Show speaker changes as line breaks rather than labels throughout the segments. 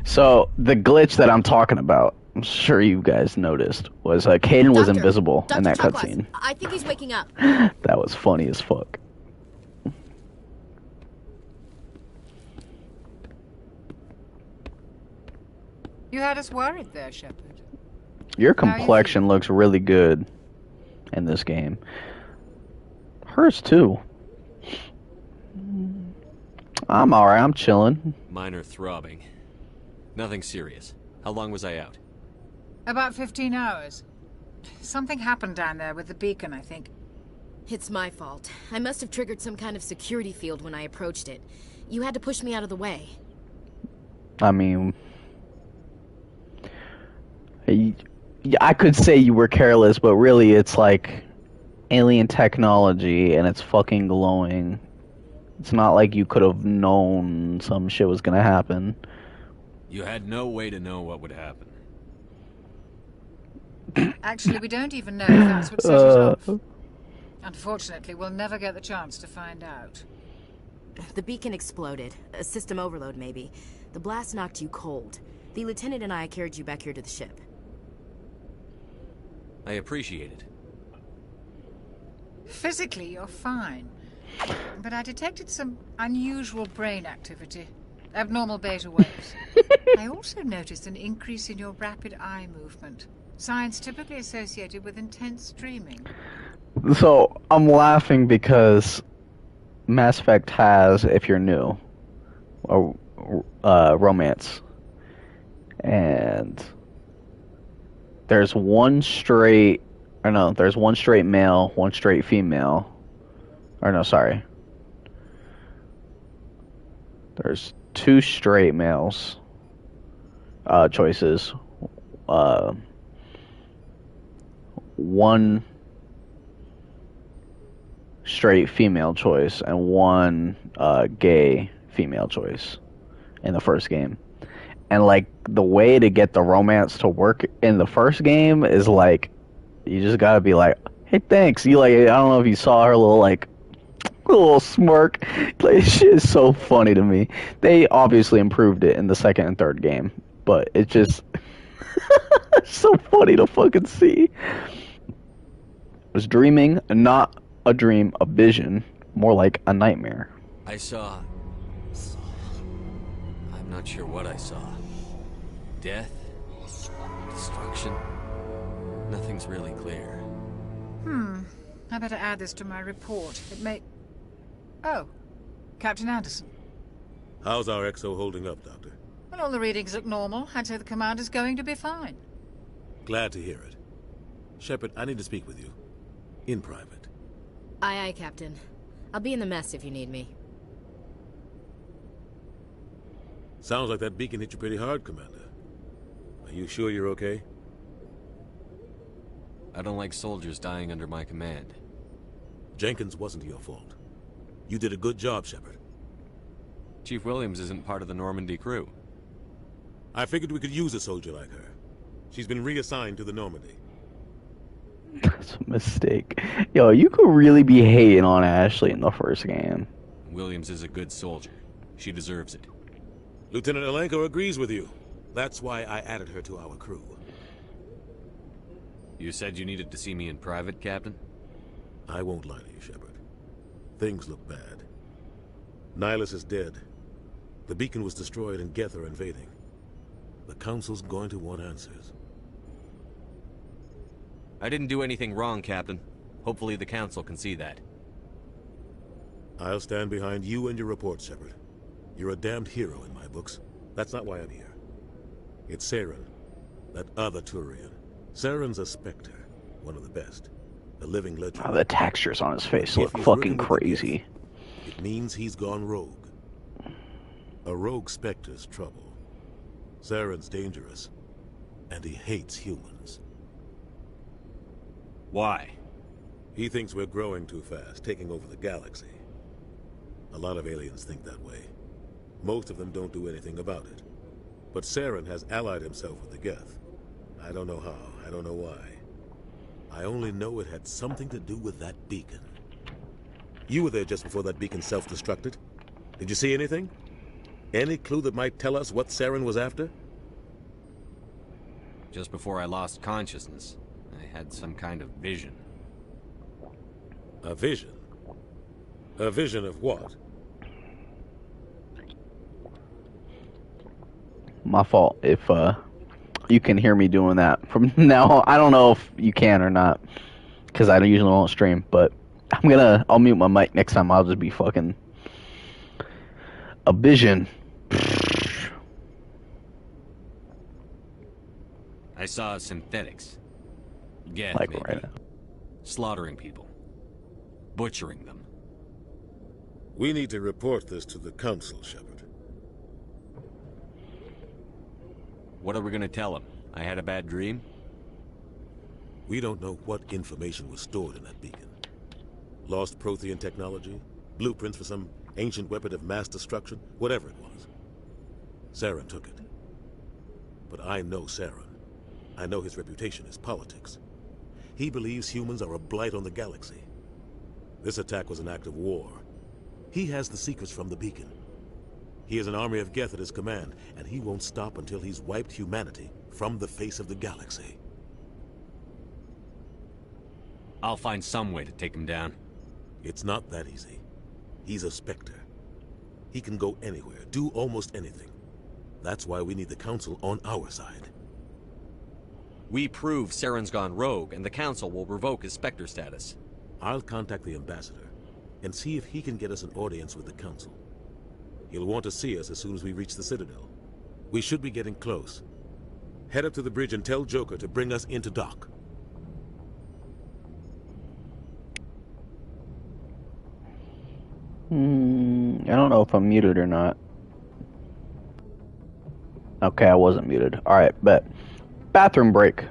So the glitch that I'm talking about, I'm sure you guys noticed, was Caden was
Doctor!
invisible in
Dr.
that
Chakwas,
cutscene.
I think he's waking up.
That was funny as fuck.
You had us worried there, Shepard.
Your
How are you
complexion
feeling?
looks really good in this game. Hers too. I'm alright. I'm chilling.
Minor throbbing. Nothing serious. How long was I out?
About 15 hours. Something happened down there with the beacon, I think.
It's my fault. I must have triggered some kind of security field when I approached it. You had to push me out of the way.
I mean, I could say you were careless, but really it's like alien technology and it's fucking glowing. It's not like you could have known some shit was gonna happen.
You had no way to know what would happen.
Actually, we don't even know if that's what set it off. Unfortunately, we'll never get the chance to find out.
The beacon exploded. A system overload, maybe. The blast knocked you cold. The lieutenant and I carried you back here to the ship.
I appreciate it.
Physically, you're fine. But I detected some unusual brain activity. Abnormal beta waves. I also noticed an increase in your rapid eye movement. Signs typically associated with intense dreaming.
So I'm laughing because Mass Effect has, if you're new, a romance, and there's one straight, or no, there's one straight male, one straight female, or no, sorry, there's two straight males choices, one straight female choice and one gay female choice in the first game. And like the way to get the romance to work in the first game is like you just gotta be like, hey, thanks. You like I don't know if you saw her little smirk. Like shit is so funny to me. They obviously improved it in the second and third game, but it's just so funny to fucking see. Was dreaming, not a dream, a vision, more like a nightmare.
I saw... I'm not sure what I saw. Death? Destruction? Nothing's really clear.
I better add this to my report. It may... Oh, Captain Anderson.
How's our XO holding up, Doctor?
Well, all the readings look normal. I'd say the commander's going to be fine.
Glad to hear it. Shepard, I need to speak with you. In private.
Aye, aye, Captain. I'll be in the mess if you need me.
Sounds like that beacon hit you pretty hard, Commander. Are you sure you're okay?
I don't like soldiers dying under my command.
Jenkins wasn't your fault. You did a good job, Shepard.
Chief Williams isn't part of the Normandy crew.
I figured we could use a soldier like her. She's been reassigned to the Normandy.
That's a mistake. Yo, you could really be hating on Ashley in the first game.
Williams is a good soldier. She deserves it.
Lieutenant Alenko agrees with you. That's why I added her to our crew.
You said you needed to see me in private, Captain?
I won't lie to you, Shepard. Things look bad. Nihilus is dead. The beacon was destroyed and Geth are invading. The Council's going to want answers.
I didn't do anything wrong, Captain. Hopefully the Council can see that.
I'll stand behind you and your report, Shepard. You're a damned hero in my books. That's not why I'm here. It's Saren, that other Turian. Saren's a Spectre, one of the best. A living legend.
Oh, the textures on his face
If
look
he's
fucking
working with the
crazy.
Geth, it means he's gone rogue. A rogue Spectre's trouble. Saren's dangerous, and he hates humans.
Why?
He thinks we're growing too fast, taking over the galaxy. A lot of aliens think that way. Most of them don't do anything about it. But Saren has allied himself with the Geth. I don't know how, I don't know why. I only know it had something to do with that beacon. You were there just before that beacon self-destructed. Did you see anything? Any clue that might tell us what Saren was after?
Just before I lost consciousness, I had some kind of vision.
A vision? A vision of what?
My fault if you can hear me doing that from now on. I don't know if you can or not, because I usually won't stream, but I'll mute my mic next time. I'll just be fucking a vision.
I saw synthetics. Geth,
Like
maybe.
right now.
Slaughtering people. Butchering them.
We need to report this to the Council, Shepard.
What are we gonna tell them? I had a bad dream?
We don't know what information was stored in that beacon. Lost Prothean technology? Blueprints for some ancient weapon of mass destruction? Whatever it was. Saren took it. But I know Saren. I know his reputation is politics. He believes humans are a blight on the galaxy. This attack was an act of war. He has the secrets from the beacon. He has an army of Geth at his command, and he won't stop until he's wiped humanity from the face of the galaxy.
I'll find some way to take him down.
It's not that easy. He's a Spectre. He can go anywhere, do almost anything. That's why we need the Council on our side.
We prove Saren's gone rogue, and the Council will revoke his Spectre status.
I'll contact the Ambassador and see if he can get us an audience with the Council. He'll want to see us as soon as we reach the Citadel. We should be getting close. Head up to the bridge and tell Joker to bring us into dock.
I don't know if I'm muted or not. Okay, I wasn't muted. Alright, bet. Bathroom break.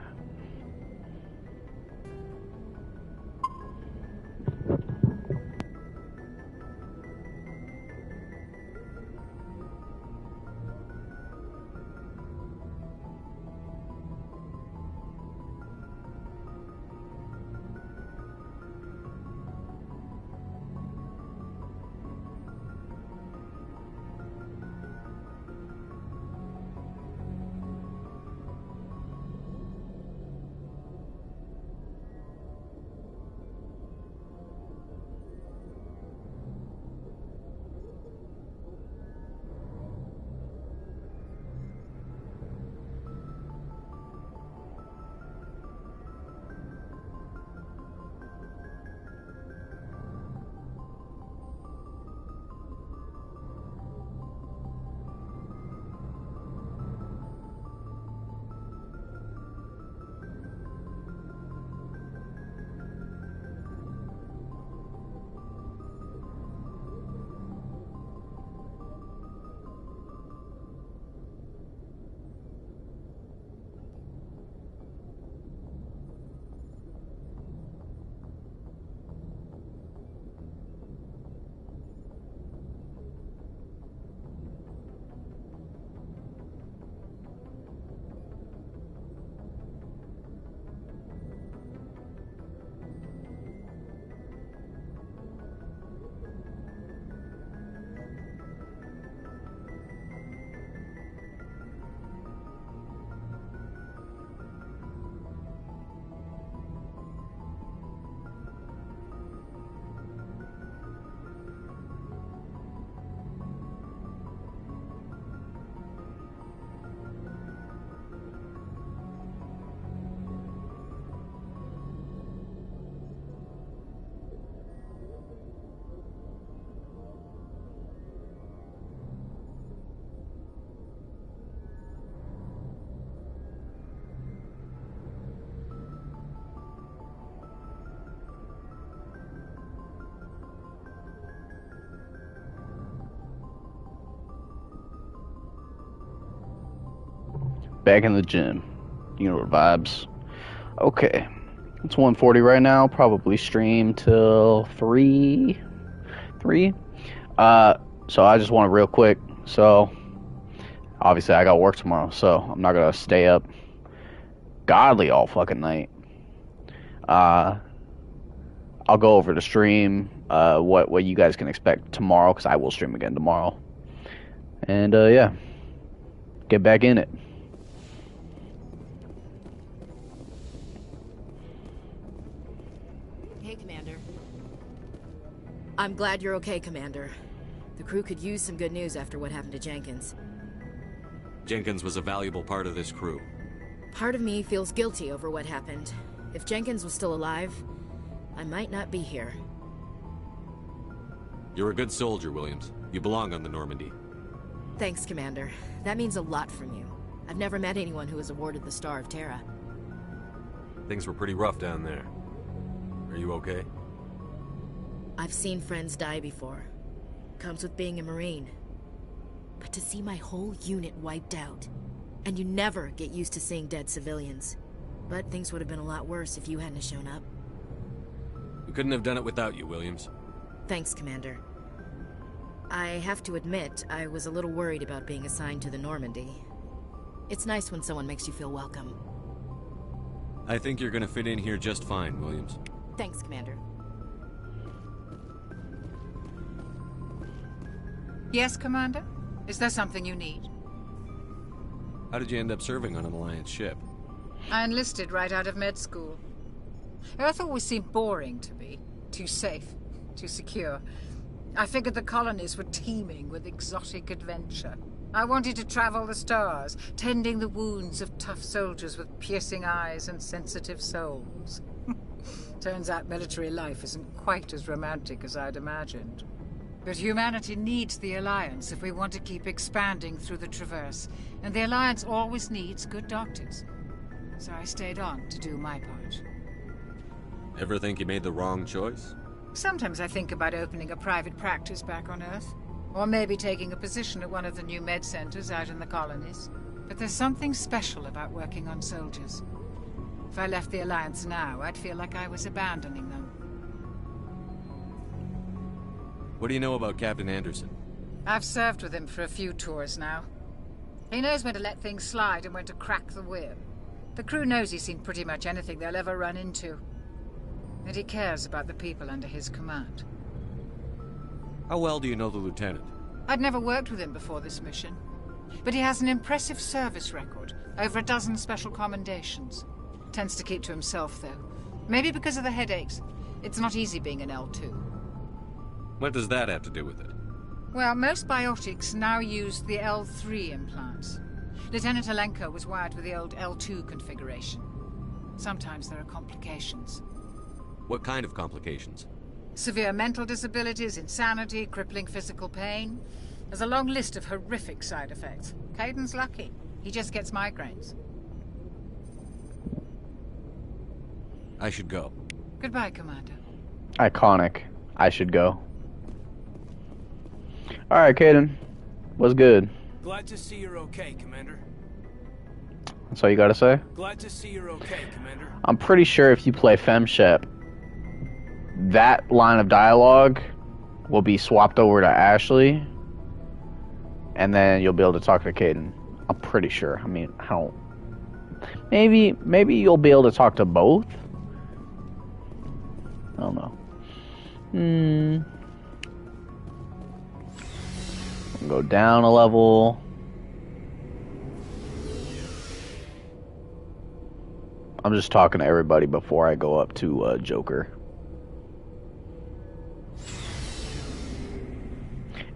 Back in the gym. You know what vibes. Okay. It's 1:40 right now. Probably stream till 3. So I just want to real quick. So obviously I got work tomorrow, so I'm not gonna stay up godly all fucking night. I'll go over the stream, what you guys can expect tomorrow, because I will stream again tomorrow. And yeah, get back in it.
Hey, Commander. I'm glad you're okay, Commander. The crew could use some good news after what happened to Jenkins.
Jenkins was a valuable part of this crew.
Part of me feels guilty over what happened. If Jenkins was still alive, I might not be here.
You're a good soldier, Williams. You belong on the Normandy.
Thanks, Commander. That means a lot from you. I've never met anyone who was awarded the Star of Terra.
Things were pretty rough down there. Are you okay?
I've seen friends die before. Comes with being a Marine. But to see my whole unit wiped out, and you never get used to seeing dead civilians. But things would have been a lot worse if you hadn't shown up.
We couldn't have done it without you, Williams.
Thanks, Commander. I have to admit, I was a little worried about being assigned to the Normandy. It's nice when someone makes you feel welcome.
I think you're gonna fit in here just fine, Williams.
Thanks, Commander.
Yes, Commander? Is there something you need?
How did you end up serving on an Alliance ship?
I enlisted right out of med school. Earth always seemed boring to me. Too safe, too secure. I figured the colonies were teeming with exotic adventure. I wanted to travel the stars, tending the wounds of tough soldiers with piercing eyes and sensitive souls. Turns out military life isn't quite as romantic as I'd imagined. But humanity needs the Alliance if we want to keep expanding through the Traverse, and the Alliance always needs good doctors. So I stayed on to do my part.
Ever think you made the wrong choice?
Sometimes I think about opening a private practice back on Earth, or maybe taking a position at one of the new med centers out in the colonies. But there's something special about working on soldiers. If I left the Alliance now, I'd feel like I was abandoning them.
What do you know about Captain Anderson?
I've served with him for a few tours now. He knows when to let things slide and when to crack the whip. The crew knows he's seen pretty much anything they'll ever run into. And he cares about the people under his command.
How well do you know the Lieutenant?
I'd never worked with him before this mission. But he has an impressive service record, over a dozen special commendations. Tends to keep to himself, though. Maybe because of the headaches. It's not easy being an L2.
What does that have to do with it?
Well, most biotics now use the L3 implants. Lieutenant Alenko was wired with the old L2 configuration. Sometimes there are complications.
What kind of complications?
Severe mental disabilities, insanity, crippling physical pain. There's a long list of horrific side effects. Caden's lucky. He just gets migraines.
I should go.
Goodbye, Commander.
Iconic. I should go. Alright, Caden. What's good?
Glad to see you're okay, Commander.
That's all you gotta say?
Glad to see you're okay, Commander.
I'm pretty sure if you play FemShep, that line of dialogue will be swapped over to Ashley, and then you'll be able to talk to Caden. I'm pretty sure. I mean, I don't... Maybe you'll be able to talk to both? I don't know. Go down a level. I'm just talking to everybody before I go up to Joker.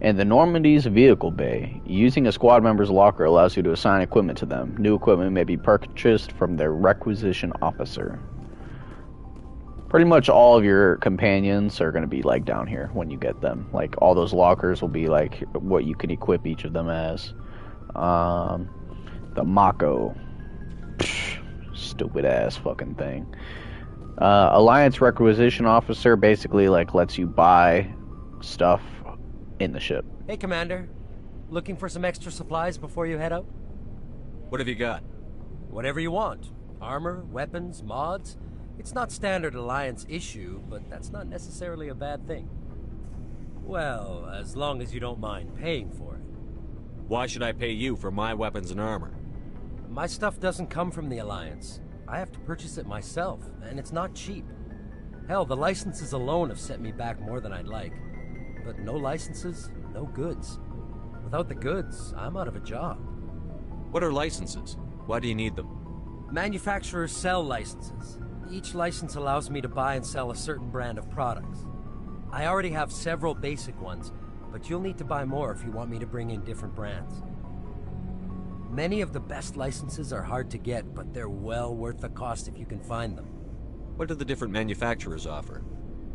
In the Normandy's vehicle bay, using a squad member's locker allows you to assign equipment to them. New equipment may be purchased from their requisition officer. Pretty much all of your companions are going to be like down here when you get them. Like all those lockers will be like what you can equip each of them as. The Mako. Stupid ass fucking thing. Alliance requisition officer basically like lets you buy stuff in the ship.
Hey, Commander. Looking for some extra supplies before you head out?
What have you got?
Whatever you want. Armor, weapons, mods. It's not standard Alliance issue, but that's not necessarily a bad thing. Well, as long as you don't mind paying for it.
Why should I pay you for my weapons and armor?
My stuff doesn't come from the Alliance. I have to purchase it myself, and it's not cheap. Hell, the licenses alone have set me back more than I'd like. But no licenses, no goods. Without the goods, I'm out of a job.
What are licenses? Why do you need them?
Manufacturers sell licenses. Each license allows me to buy and sell a certain brand of products. I already have several basic ones, but you'll need to buy more if you want me to bring in different brands. Many of the best licenses are hard to get, but they're well worth the cost if you can find them.
What do the different manufacturers offer?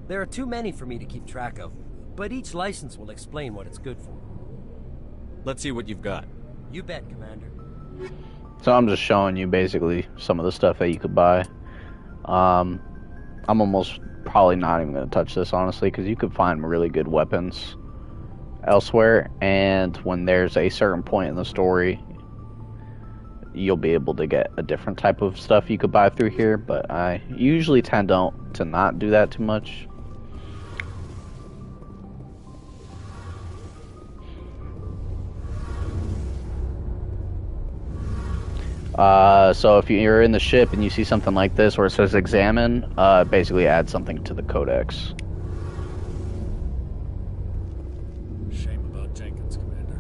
There are too many for me to keep track of, but each license will explain what it's good for.
Let's see what you've got.
You bet, Commander.
So I'm just showing you basically some of the stuff that you could buy. I'm almost probably not even going to touch this, honestly, because you could find really good weapons elsewhere, and when there's a certain point in the story, you'll be able to get a different type of stuff you could buy through here, but I usually tend to not do that too much. So if you're in the ship and you see something like this where it says examine, basically add something to the codex.
Shame about Jenkins, Commander.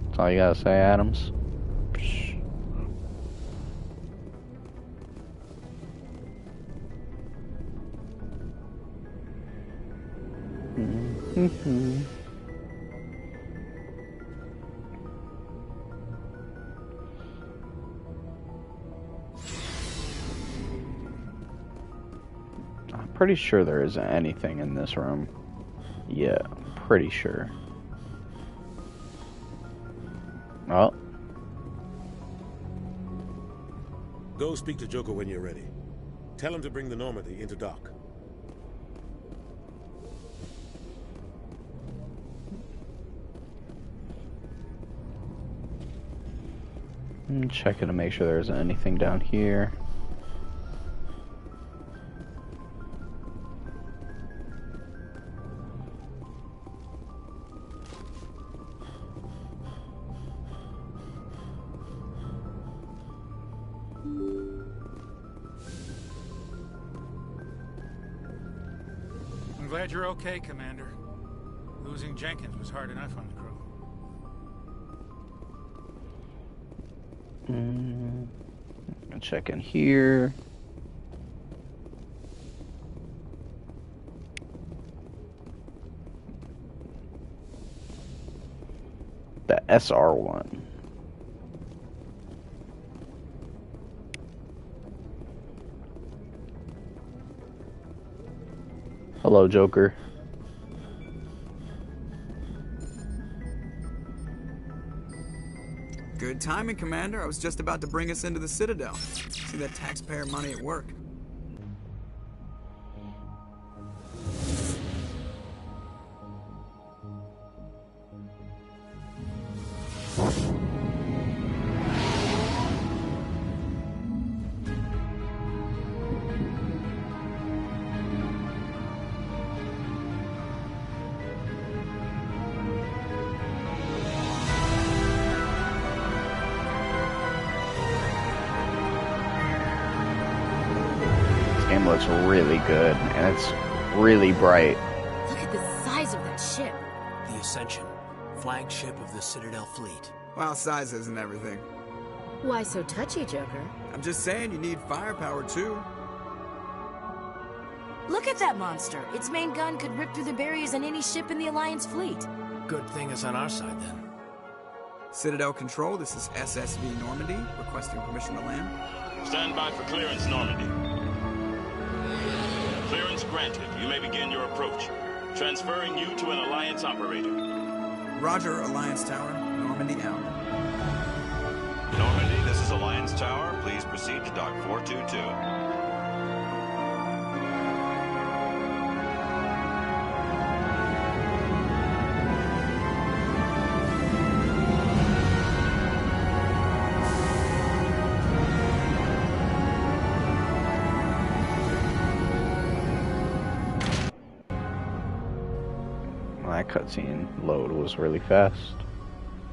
That's all you gotta say, Adams. I'm pretty sure there isn't anything in this room. Yeah, pretty sure. Oh.
Go speak to Joker when you're ready. Tell him to bring the Normandy into dock.
I'm checking to make sure there isn't anything down here.
I'm glad you're okay, Commander. Losing Jenkins was hard enough on the crew.
I'll check in here. The SR1. Hello, Joker.
Good timing, Commander. I was just about to bring us into the Citadel. See that taxpayer money at work.
Game looks really good, and it's really bright.
Look at the size of that ship.
The Ascension, flagship of the Citadel fleet.
Well, size isn't everything.
Why so touchy, Joker?
I'm just saying you need firepower, too.
Look at that monster. Its main gun could rip through the barriers in any ship in the Alliance fleet.
Good thing it's on our side, then.
Citadel Control, this is SSV Normandy, requesting permission to land.
Stand by for clearance, Normandy. Clearance granted. You may begin your approach. Transferring you to an Alliance operator.
Roger, Alliance Tower. Normandy out.
Normandy, this is Alliance Tower. Please proceed to Dock 422.
That cutscene load was really fast.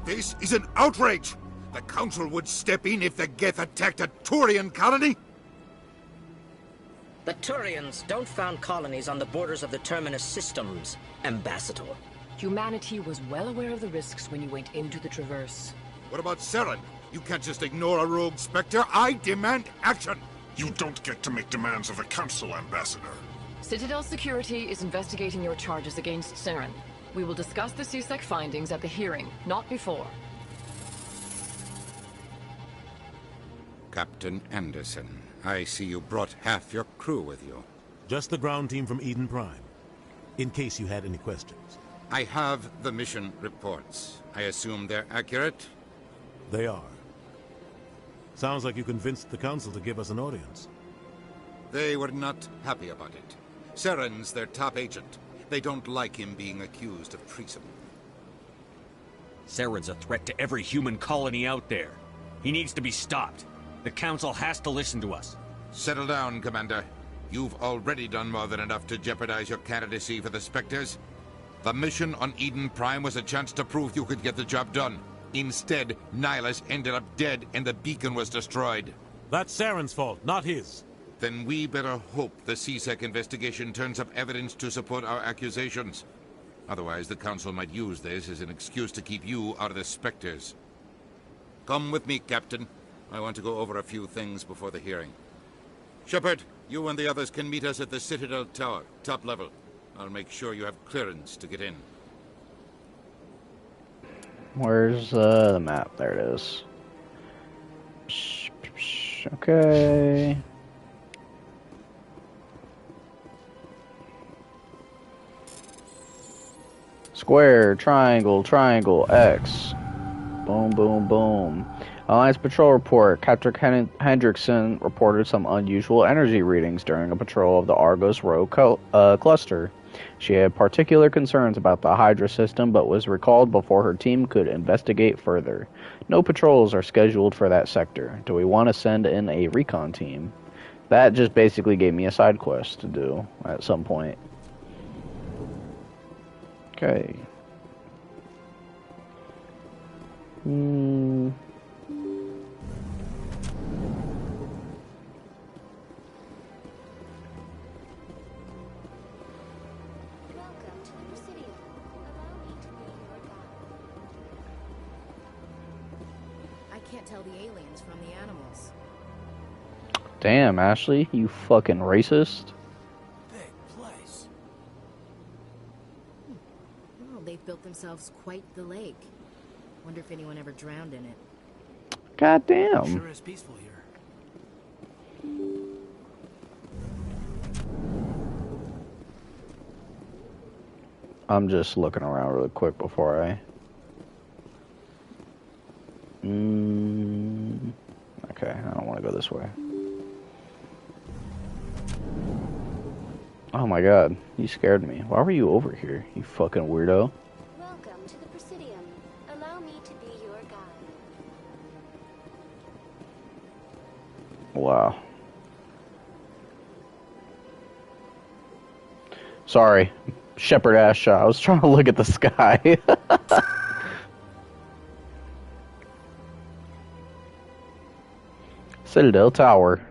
This is an outrage! The Council would step in if the Geth attacked a Turian colony?
The Turians don't found colonies on the borders of the Terminus systems, Ambassador. Humanity was well aware of the risks when you went into the Traverse.
What about Saren? You can't just ignore a rogue Spectre. I demand action!
You don't get to make demands of the Council, Ambassador.
Citadel Security is investigating your charges against Saren. We will discuss the CSEC findings at the hearing, not before.
Captain Anderson, I see you brought half your crew with you.
Just the ground team from Eden Prime, in case you had any questions.
I have the mission reports. I assume they're accurate?
They are. Sounds like you convinced the Council to give us an audience.
They were not happy about it. Saren's their top agent. They don't like him being accused of treason.
Saren's a threat to every human colony out there. He needs to be stopped. The Council has to listen to us.
Settle down, Commander. You've already done more than enough to jeopardize your candidacy for the Spectres. The mission on Eden Prime was a chance to prove you could get the job done. Instead, Nihilus ended up dead and the beacon was destroyed.
That's Saren's fault, not his.
Then we better hope the CSEC investigation turns up evidence to support our accusations. Otherwise, the Council might use this as an excuse to keep you out of the Spectres. Come with me, Captain. I want to go over a few things before the hearing. Shepard, you and the others can meet us at the Citadel Tower, top level. I'll make sure you have clearance to get in.
Where's the map? There it is. Okay. Square, triangle, triangle, X. Boom, boom, boom. Alliance Patrol Report. Captain Hendrickson reported some unusual energy readings during a patrol of the Argos Row cluster. She had particular concerns about the Hydra system, but was recalled before her team could investigate further. No patrols are scheduled for that sector. Do we want to send in a recon team? That just basically gave me a side quest to do at some point. Okay.
Tell the aliens from the animals.
Damn, Ashley, you fucking racist.
Big place.
Well, they've built themselves quite the lake. Wonder if anyone ever drowned in it.
God damn.
Sure is peaceful here.
I'm just looking around really quick before I... Okay, I don't want to go this way. Oh my god, you scared me. Why were you over here, you fucking weirdo?
Welcome to the Presidium. Allow me to be your guide.
Wow. Sorry, Shepard ass shot. I was trying to look at the sky. Citadel Tower.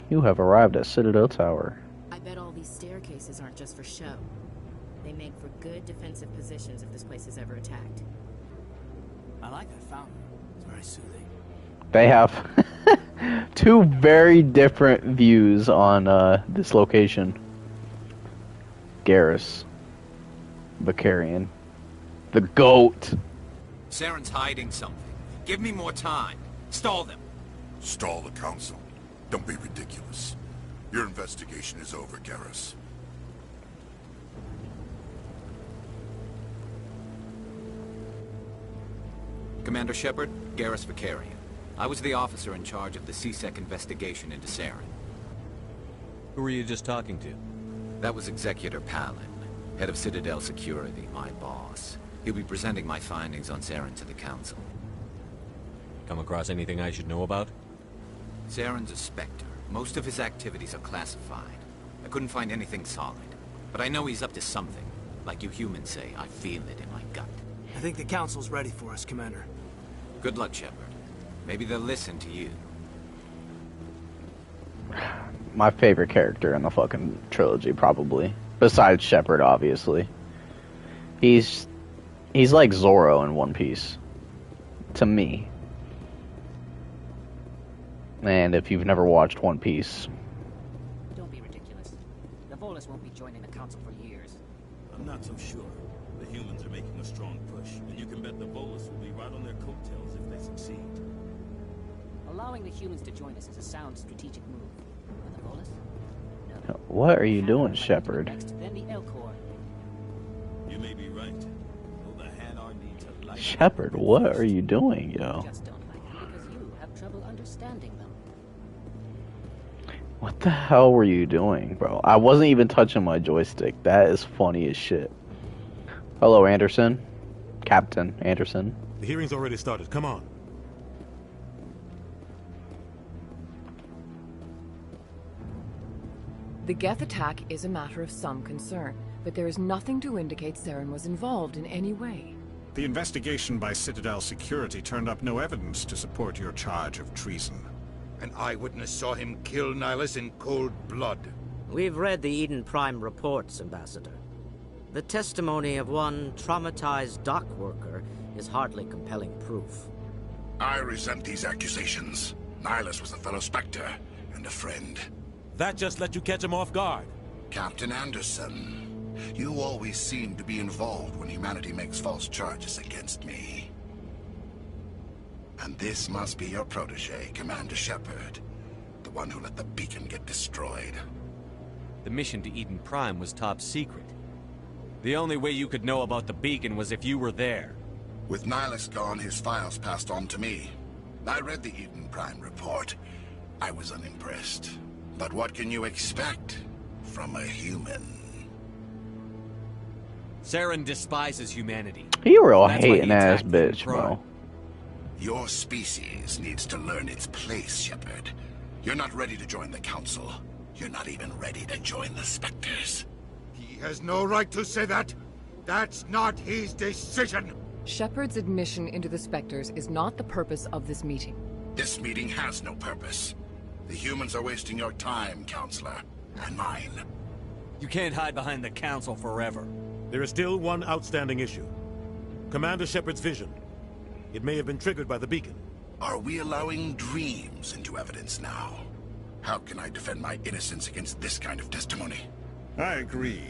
You have arrived at Citadel Tower.
I bet all these staircases aren't just for show. They make for good defensive positions if this place is ever attacked.
I like that fountain. It's very soothing.
They have two very different views on this location. Garrus. Vicarian. The GOAT.
Saren's hiding something. Give me more time. Stall them.
Stall the Council. Don't be ridiculous. Your investigation is over, Garrus.
Commander Shepard, Garrus Vicarian. I was the officer in charge of the CSEC investigation into Saren.
Who were you just talking to?
That was Executor Palin, head of Citadel Security, my boss. He'll be presenting my findings on Saren to the Council.
Come across anything I should know about?
Saren's a Spectre. Most of his activities are classified. I couldn't find anything solid. But I know he's up to something. Like you humans say, I feel it in my gut.
I think the Council's ready for us, Commander.
Good luck, Shepard. Maybe they'll listen to you.
my favorite character in the fucking trilogy, probably. Besides Shepard, obviously. He's like Zoro in One Piece. To me. And if you've never watched One Piece...
Don't be ridiculous. The Volus won't be joining the Council for years.
I'm not so sure. The humans are making a strong push, and you can bet the Volus will be right on their coattails if they succeed.
Allowing the humans to join us is a sound strategic move. And the Volus? No.
What are you doing, Shepard?
Then the Elcor.
You may be right. Though the Hanar need to light
Shepard, what are you doing, yo?
Just don't like them because you have trouble understanding them.
What the hell were you doing, bro? I wasn't even touching my joystick. That is funny as shit. Hello, Anderson. Captain Anderson.
The hearing's already started. Come on.
The Geth attack is a matter of some concern, but there is nothing to indicate Saren was involved in any way.
The investigation by Citadel security turned up no evidence to support your charge of treason.
An eyewitness saw him kill Nihilus in cold blood.
We've read the Eden Prime reports, Ambassador. The testimony of one traumatized dock worker is hardly compelling proof.
I resent these accusations. Nihilus was a fellow Spectre and a friend.
That just let you catch him off guard.
Captain Anderson, you always seem to be involved when humanity makes false charges against me. And this must be your protege, Commander Shepard. The one who let the beacon get destroyed.
The mission to Eden Prime was top secret. The only way you could know about the beacon was if you were there.
With Nihilus gone, his files passed on to me. I read the Eden Prime report. I was unimpressed. But what can you expect from a human?
Saren despises humanity.
You a real
That's why he
hating ass
attacked
bitch,
Eden Prime.
bro.
Your species needs to learn its place, Shepard. You're not ready to join the Council. You're not even ready to join the Spectres.
He has no right to say that. That's not his decision.
Shepard's admission into the Spectres is not the purpose of this meeting.
This meeting has no purpose. The humans are wasting your time, Counselor, and mine.
You can't hide behind the Council forever.
There is still one outstanding issue. Commander Shepard's vision. It may have been triggered by the beacon.
Are we allowing dreams into evidence now? How can I defend my innocence against this kind of testimony?
I agree.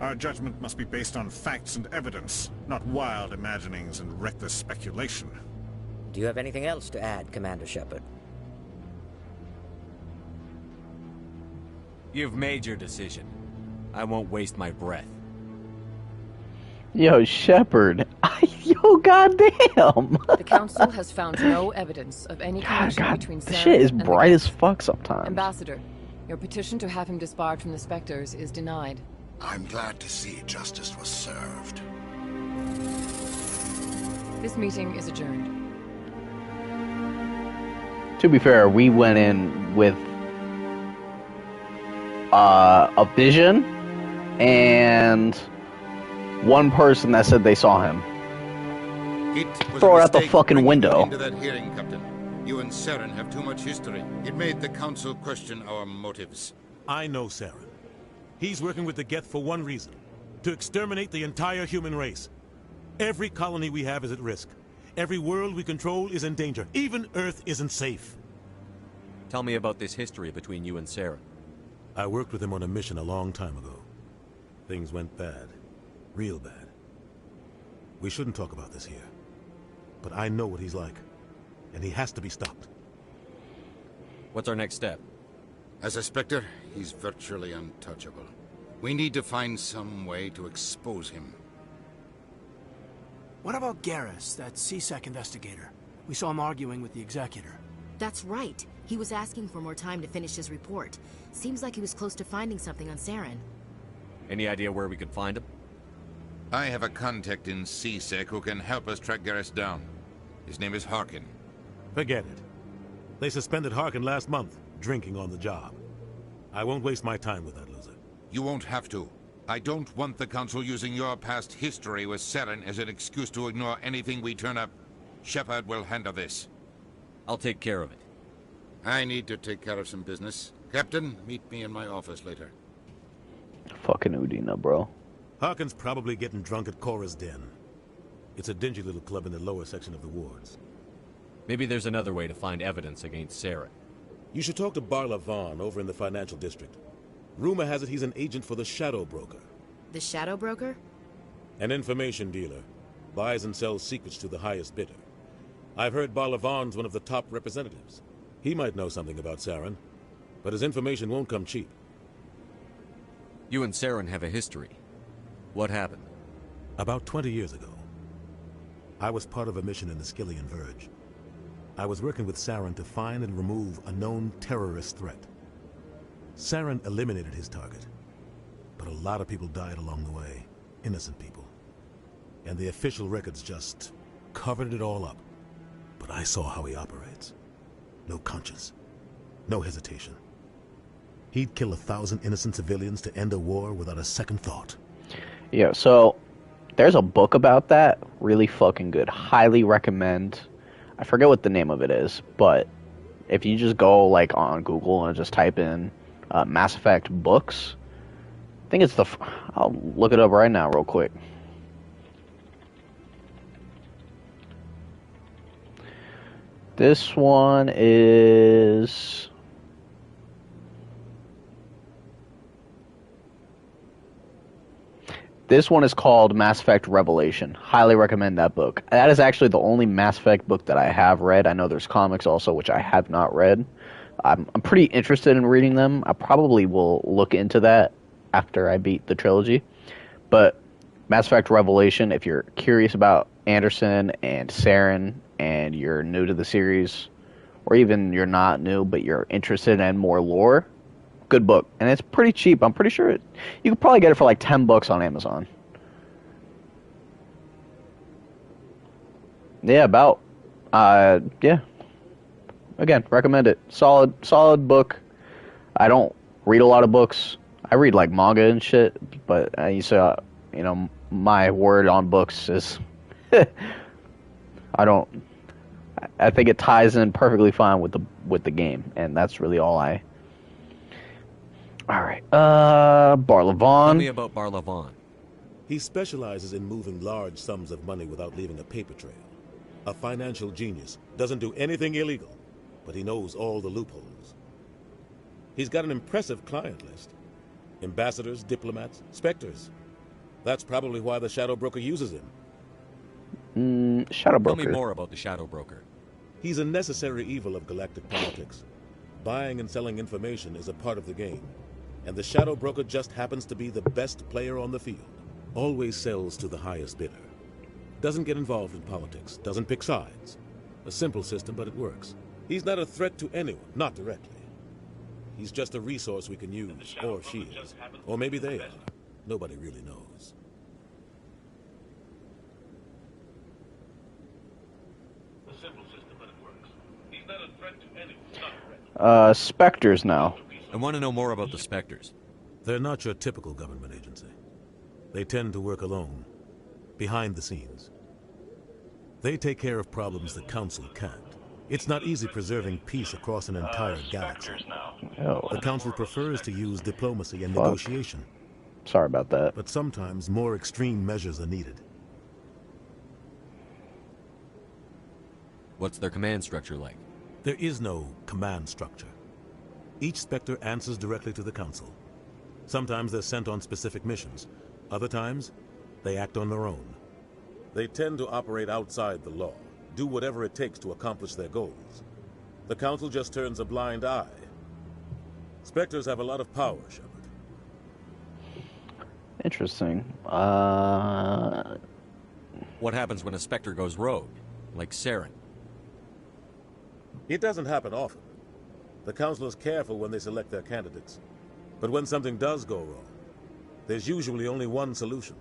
Our judgment must be based on facts and evidence, not wild imaginings and reckless speculation.
Do you have anything else to add, Commander Shepard?
You've made your decision. I won't waste my breath.
Yo, Shepard. Yo, goddamn.
The Council has found no evidence of any connection between
This
Saren
shit is
and the
bright
Geth.
as fuck sometimes.
Ambassador, your petition to have him disbarred from the Spectres is denied.
I'm glad to see justice was served.
This meeting is adjourned.
To be fair, we went in with a vision and one person that said they saw him.
It was
Throw
a
it out the
mistake
fucking
bringing you
window.
into that hearing, Captain. You and Saren have too much history. It made the Council question our motives.
I know Saren. He's working with the Geth for one reason. To exterminate the entire human race. Every colony we have is at risk. Every world we control is in danger. Even Earth isn't safe.
Tell me about this history between you and Saren.
I worked with him on a mission a long time ago. Things went bad. Real bad. We shouldn't talk about this here. But I know what he's like. And he has to be stopped.
What's our next step?
As a Spectre, he's virtually untouchable. We need to find some way to expose him.
What about Garrus, that CSEC investigator? We saw him arguing with the Executor.
That's right. He was asking for more time to finish his report. Seems like he was close to finding something on Saren.
Any idea where we could find him?
I have a contact in CSEC who can help us track Garrus down. His name is Harkin.
Forget it. They suspended Harkin last month, drinking on the job. I won't waste my time with that loser.
You won't have to. I don't want the Council using your past history with Saren as an excuse to ignore anything we turn up. Shepard will handle this.
I'll take care of it.
I need to take care of some business. Captain, meet me in my office later.
Fucking Udina, bro.
Harkin's probably getting drunk at Cora's Den. It's a dingy little club in the lower section of the wards.
Maybe there's another way to find evidence against Saren.
You should talk to Barla Vaughn over in the financial district. Rumor has it he's an agent for the Shadow Broker.
The Shadow Broker?
An information dealer. Buys and sells secrets to the highest bidder. I've heard Barla Vaughn's one of the top representatives. He might know something about Saren, but his information won't come cheap.
You and Saren have a history. What happened?
About 20 years ago, I was part of a mission in the Skillian Verge. I was working with Saren to find and remove a known terrorist threat. Saren eliminated his target, but a lot of people died along the way. Innocent people. And the official records just covered it all up. But I saw how he operates. No conscience. No hesitation. He'd kill 1,000 innocent civilians to end a war without a second thought.
Yeah, so there's a book about that. Really fucking good. Highly recommend. I forget what the name of it is, but if you just go like on Google and just type in Mass Effect books, I think it's the... I'll look it up right now real quick. This one is... This one is called Mass Effect Revelation. Highly recommend that book. That is actually the only Mass Effect book that I have read. I know there's comics also, which I have not read. I'm pretty interested in reading them. I probably will look into that after I beat the trilogy. But Mass Effect Revelation, if you're curious about Anderson and Saren and you're new to the series, or even you're not new but you're interested in more lore, good book. And it's pretty cheap. I'm pretty sure you could probably get it for like $10 on Amazon. Yeah, about yeah. Again, recommend it. Solid book. I don't read a lot of books. I read like manga and shit, but you know, my word on books is I think it ties in perfectly fine with the game, and that's really all I... Alright, Barla Vaughn.
Tell me about Barla Vaughn.
He specializes in moving large sums of money without leaving a paper trail. A financial genius. Doesn't do anything illegal, but he knows all the loopholes. He's got an impressive client list. Ambassadors, diplomats, specters. That's probably why the Shadow Broker uses him.
Shadow Broker.
Tell me more about the Shadow Broker.
He's a necessary evil of galactic politics. Buying and selling information is a part of the game. And the Shadow Broker just happens to be the best player on the field. Always sells to the highest bidder. Doesn't get involved in politics. Doesn't pick sides. A simple system, but it works. He's not a threat to anyone, not directly. He's just a resource we can use, or she is. Or maybe they are. Nobody really knows.
A simple system, but it works. He's not a threat to anyone, not directly.
Spectres now.
I want to know more about the Spectres.
They're not your typical government agency. They tend to work alone, behind the scenes. They take care of problems the Council can't. It's not easy preserving peace across an entire galaxy.
Oh.
The Council prefers to use diplomacy and negotiation.
Sorry about that.
But sometimes more extreme measures are needed.
What's their command structure like?
There is no command structure. Each Spectre answers directly to the Council. Sometimes they're sent on specific missions. Other times, they act on their own. They tend to operate outside the law, do whatever it takes to accomplish their goals. The Council just turns a blind eye. Spectres have a lot of power, Shepard.
Interesting.
What happens when a Spectre goes rogue, like Saren?
It doesn't happen often. The Council is careful when they select their candidates. But when something does go wrong, there's usually only one solution.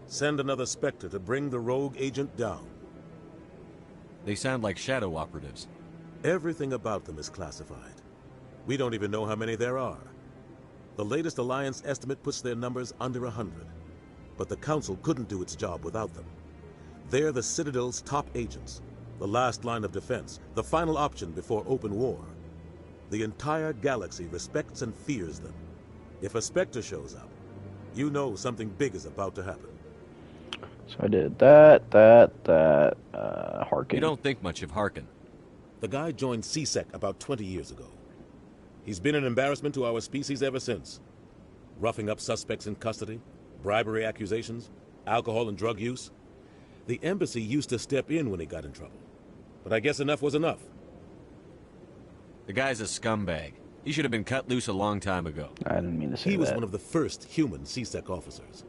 Send another Spectre to bring the rogue agent down.
They sound like shadow operatives.
Everything about them is classified. We don't even know how many there are. The latest Alliance estimate puts their numbers under 100. But the Council couldn't do its job without them. They're the Citadel's top agents. The last line of defense. The final option before open war. The entire galaxy respects and fears them. If a Spectre shows up, you know something big is about to happen.
So I did that, Harkin.
You don't think much of Harkin.
The guy joined CSEC about 20 years ago. He's been an embarrassment to our species ever since. Roughing up suspects in custody, bribery accusations, alcohol and drug use. The embassy used to step in when he got in trouble. But I guess enough was enough.
The guy's a scumbag. He should have been cut loose a long time ago.
I didn't mean to say that.
He was one of the first human CSEC officers.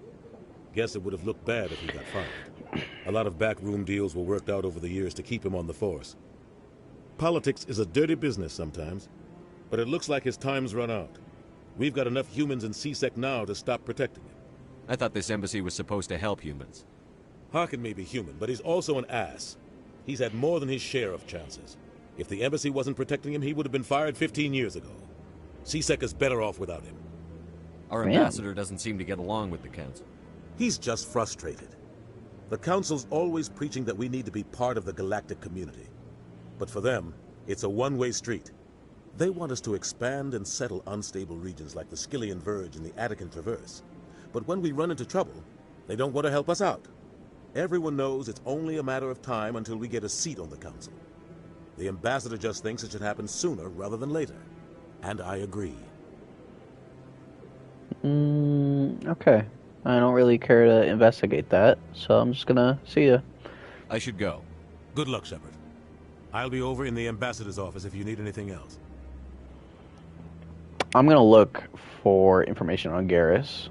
Guess it would have looked bad if he got fired. A lot of backroom deals were worked out over the years to keep him on the force. Politics is a dirty business sometimes, but it looks like his time's run out. We've got enough humans in CSEC now to stop protecting him.
I thought this embassy was supposed to help humans.
Harkin may be human, but he's also an ass. He's had more than his share of chances. If the embassy wasn't protecting him, he would have been fired 15 years ago. CSEC is better off without him.
Our ambassador doesn't seem to get along with the council.
He's just frustrated. The council's always preaching that we need to be part of the galactic community. But for them, it's a one-way street. They want us to expand and settle unstable regions like the Skillian Verge and the Attican Traverse. But when we run into trouble, they don't want to help us out. Everyone knows it's only a matter of time until we get a seat on the council. The ambassador just thinks it should happen sooner rather than later. And I agree.
Okay. I don't really care to investigate that, so I'm just gonna see ya.
I should go.
Good luck, Shepard. I'll be over in the ambassador's office if you need anything else.
I'm gonna look for information on Garrus.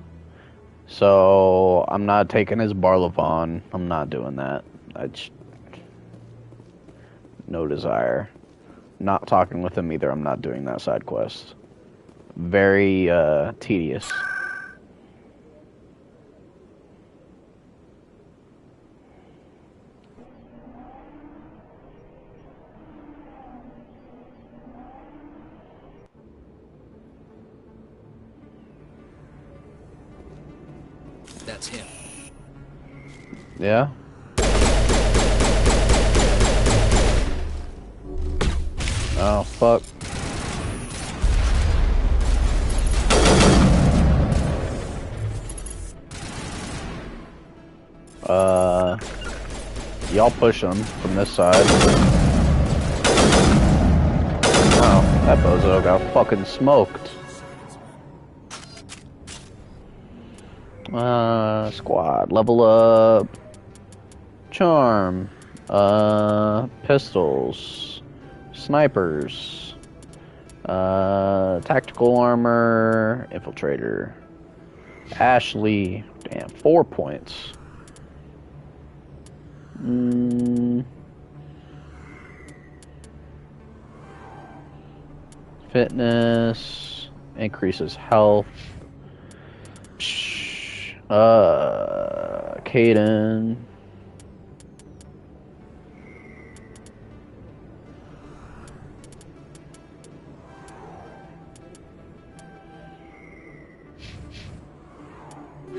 So I'm not taking his Barlavon. I'm not doing that. No desire. Not talking with him either. I'm not doing that side quest. Very tedious.
That's him.
Yeah? Oh, fuck. Y'all push him from this side. Oh, that bozo got fucking smoked. Squad, level up. Charm. Pistols. Snipers. Tactical armor. Infiltrator. Ashley. Damn, 4 points. Fitness. Increases health. Caden.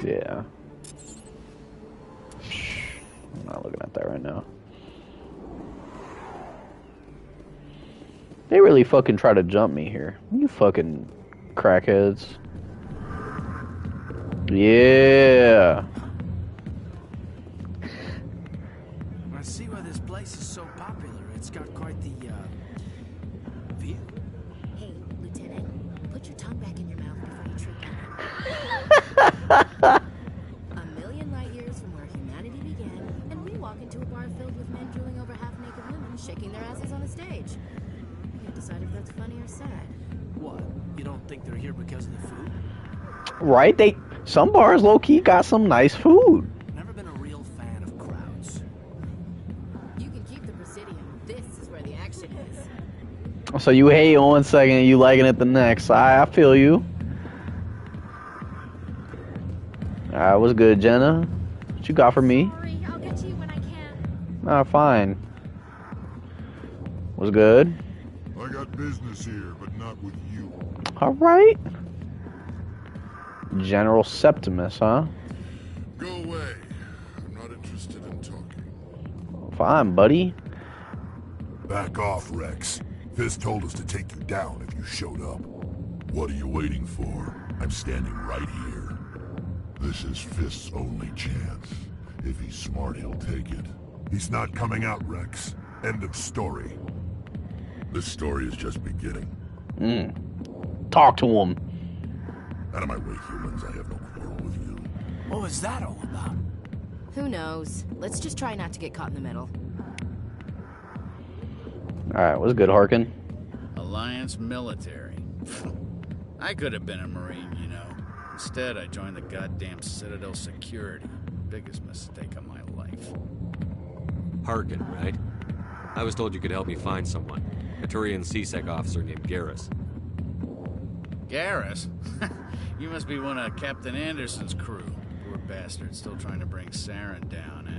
Yeah. I'm not looking at that right now. They really fucking try to jump me here. You fucking crackheads. Yeah.
I see why this place is so popular. It's got quite the view.
Hey, Lieutenant, put your tongue back in your mouth before you trip. A million light years from where humanity began, and we walk into a bar filled with men drooling over half-naked women shaking their asses on a stage. You decide if that's funny or sad.
What? You don't think they're here because of the food?
Right? Some bars low-key got some nice food.
Never been a real fan of crowds.
You can keep the Presidium. This is where the action is.
So you hate it 1 second and you liking it the next. I feel you. Alright, what's good, Jenna? What you got for me?
Sorry, I'll get to you when I can.
Fine. What's good?
I got business here, but not with you.
Alright. General Septimus, huh?
Go away. I'm not interested in talking.
Fine, buddy.
Back off, Rex. Fist told us to take you down if you showed up. What are you waiting for? I'm standing right here. This is Fist's only chance. If he's smart, he'll take it. He's not coming out, Rex. End of story. This story is just beginning.
Talk to him.
Out of my way, humans. I have no quarrel with you.
What was that all about?
Who knows? Let's just try not to get caught in the middle.
Alright, what's good, Harkin?
Alliance military. I could have been a Marine, you know. Instead, I joined the goddamn Citadel security. Biggest mistake of my life.
Harkin, right? I was told you could help me find someone. A Turian CSEC officer named Garrus.
Garrus? You must be one of Captain Anderson's crew. Poor bastard, still trying to bring Saren down, eh?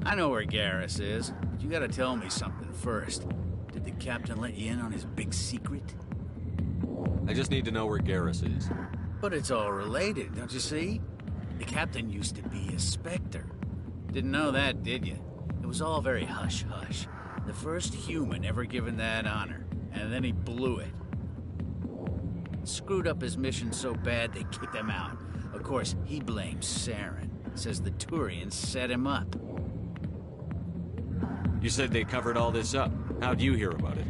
I know where Garrus is, but you gotta tell me something first. Did the captain let you in on his big secret?
I just need to know where Garrus is.
But it's all related, don't you see? The captain used to be a Spectre. Didn't know that, did you? It was all very hush-hush. The first human ever given that honor, and then he blew it. Screwed up his mission so bad they kicked him out. Of course, he blames Saren. Says the Turians set him up.
You said they covered all this up. How'd you hear about it?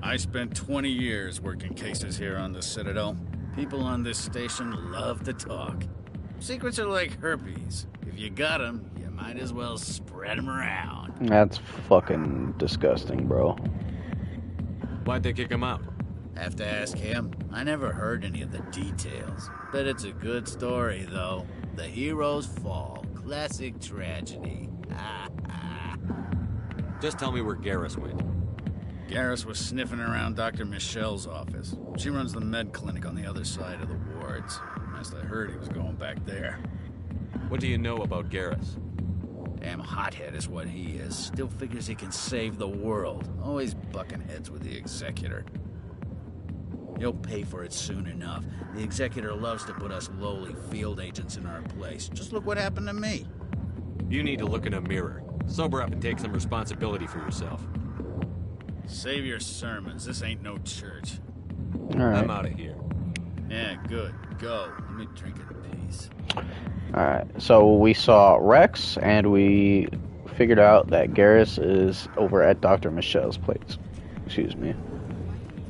I spent 20 years working cases here on the Citadel. People on this station love to talk. Secrets are like herpes. If you got them, you might as well spread them around.
That's fucking disgusting, bro.
Why'd they kick him out?
Have to ask him. I never heard any of the details. Bet it's a good story, though. The heroes fall. Classic tragedy.
Just tell me where Garrus went.
Garrus was sniffing around Dr. Michelle's office. She runs the med clinic on the other side of the wards. Last I heard, he was going back there.
What do you know about Garrus?
Damn hothead is what he is. Still figures he can save the world. Always bucking heads with the Executor. He'll pay for it soon enough. The Executor loves to put us lowly field agents in our place. Just look what happened to me.
You need to look in a mirror. Sober up and take some responsibility for yourself.
Save your sermons. This ain't no church.
All right.
I'm out of here.
Yeah, good. Go. Let me drink in peace.
Alright, so we saw Rex, and we figured out that Garrus is over at Dr. Michelle's place. Excuse me.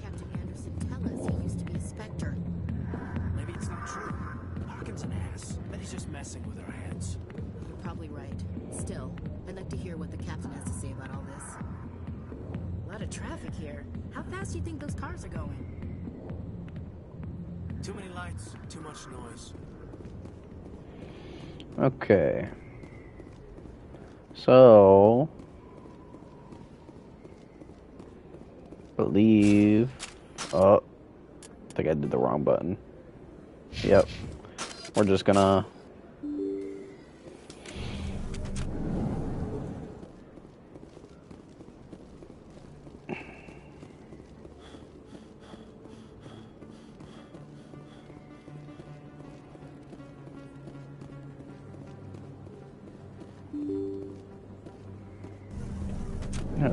Captain Anderson tell us he used to be a Spectre?
Maybe it's not true. Harkin's an ass. Bet he's just messing with our heads.
You're probably right. Still, I'd like to hear what the captain has to say about all this. A lot of traffic here. How fast do you think those cars are going?
Too many lights, too much noise.
Okay. So, believe. Oh, I think I did the wrong button. Yep. We're just gonna.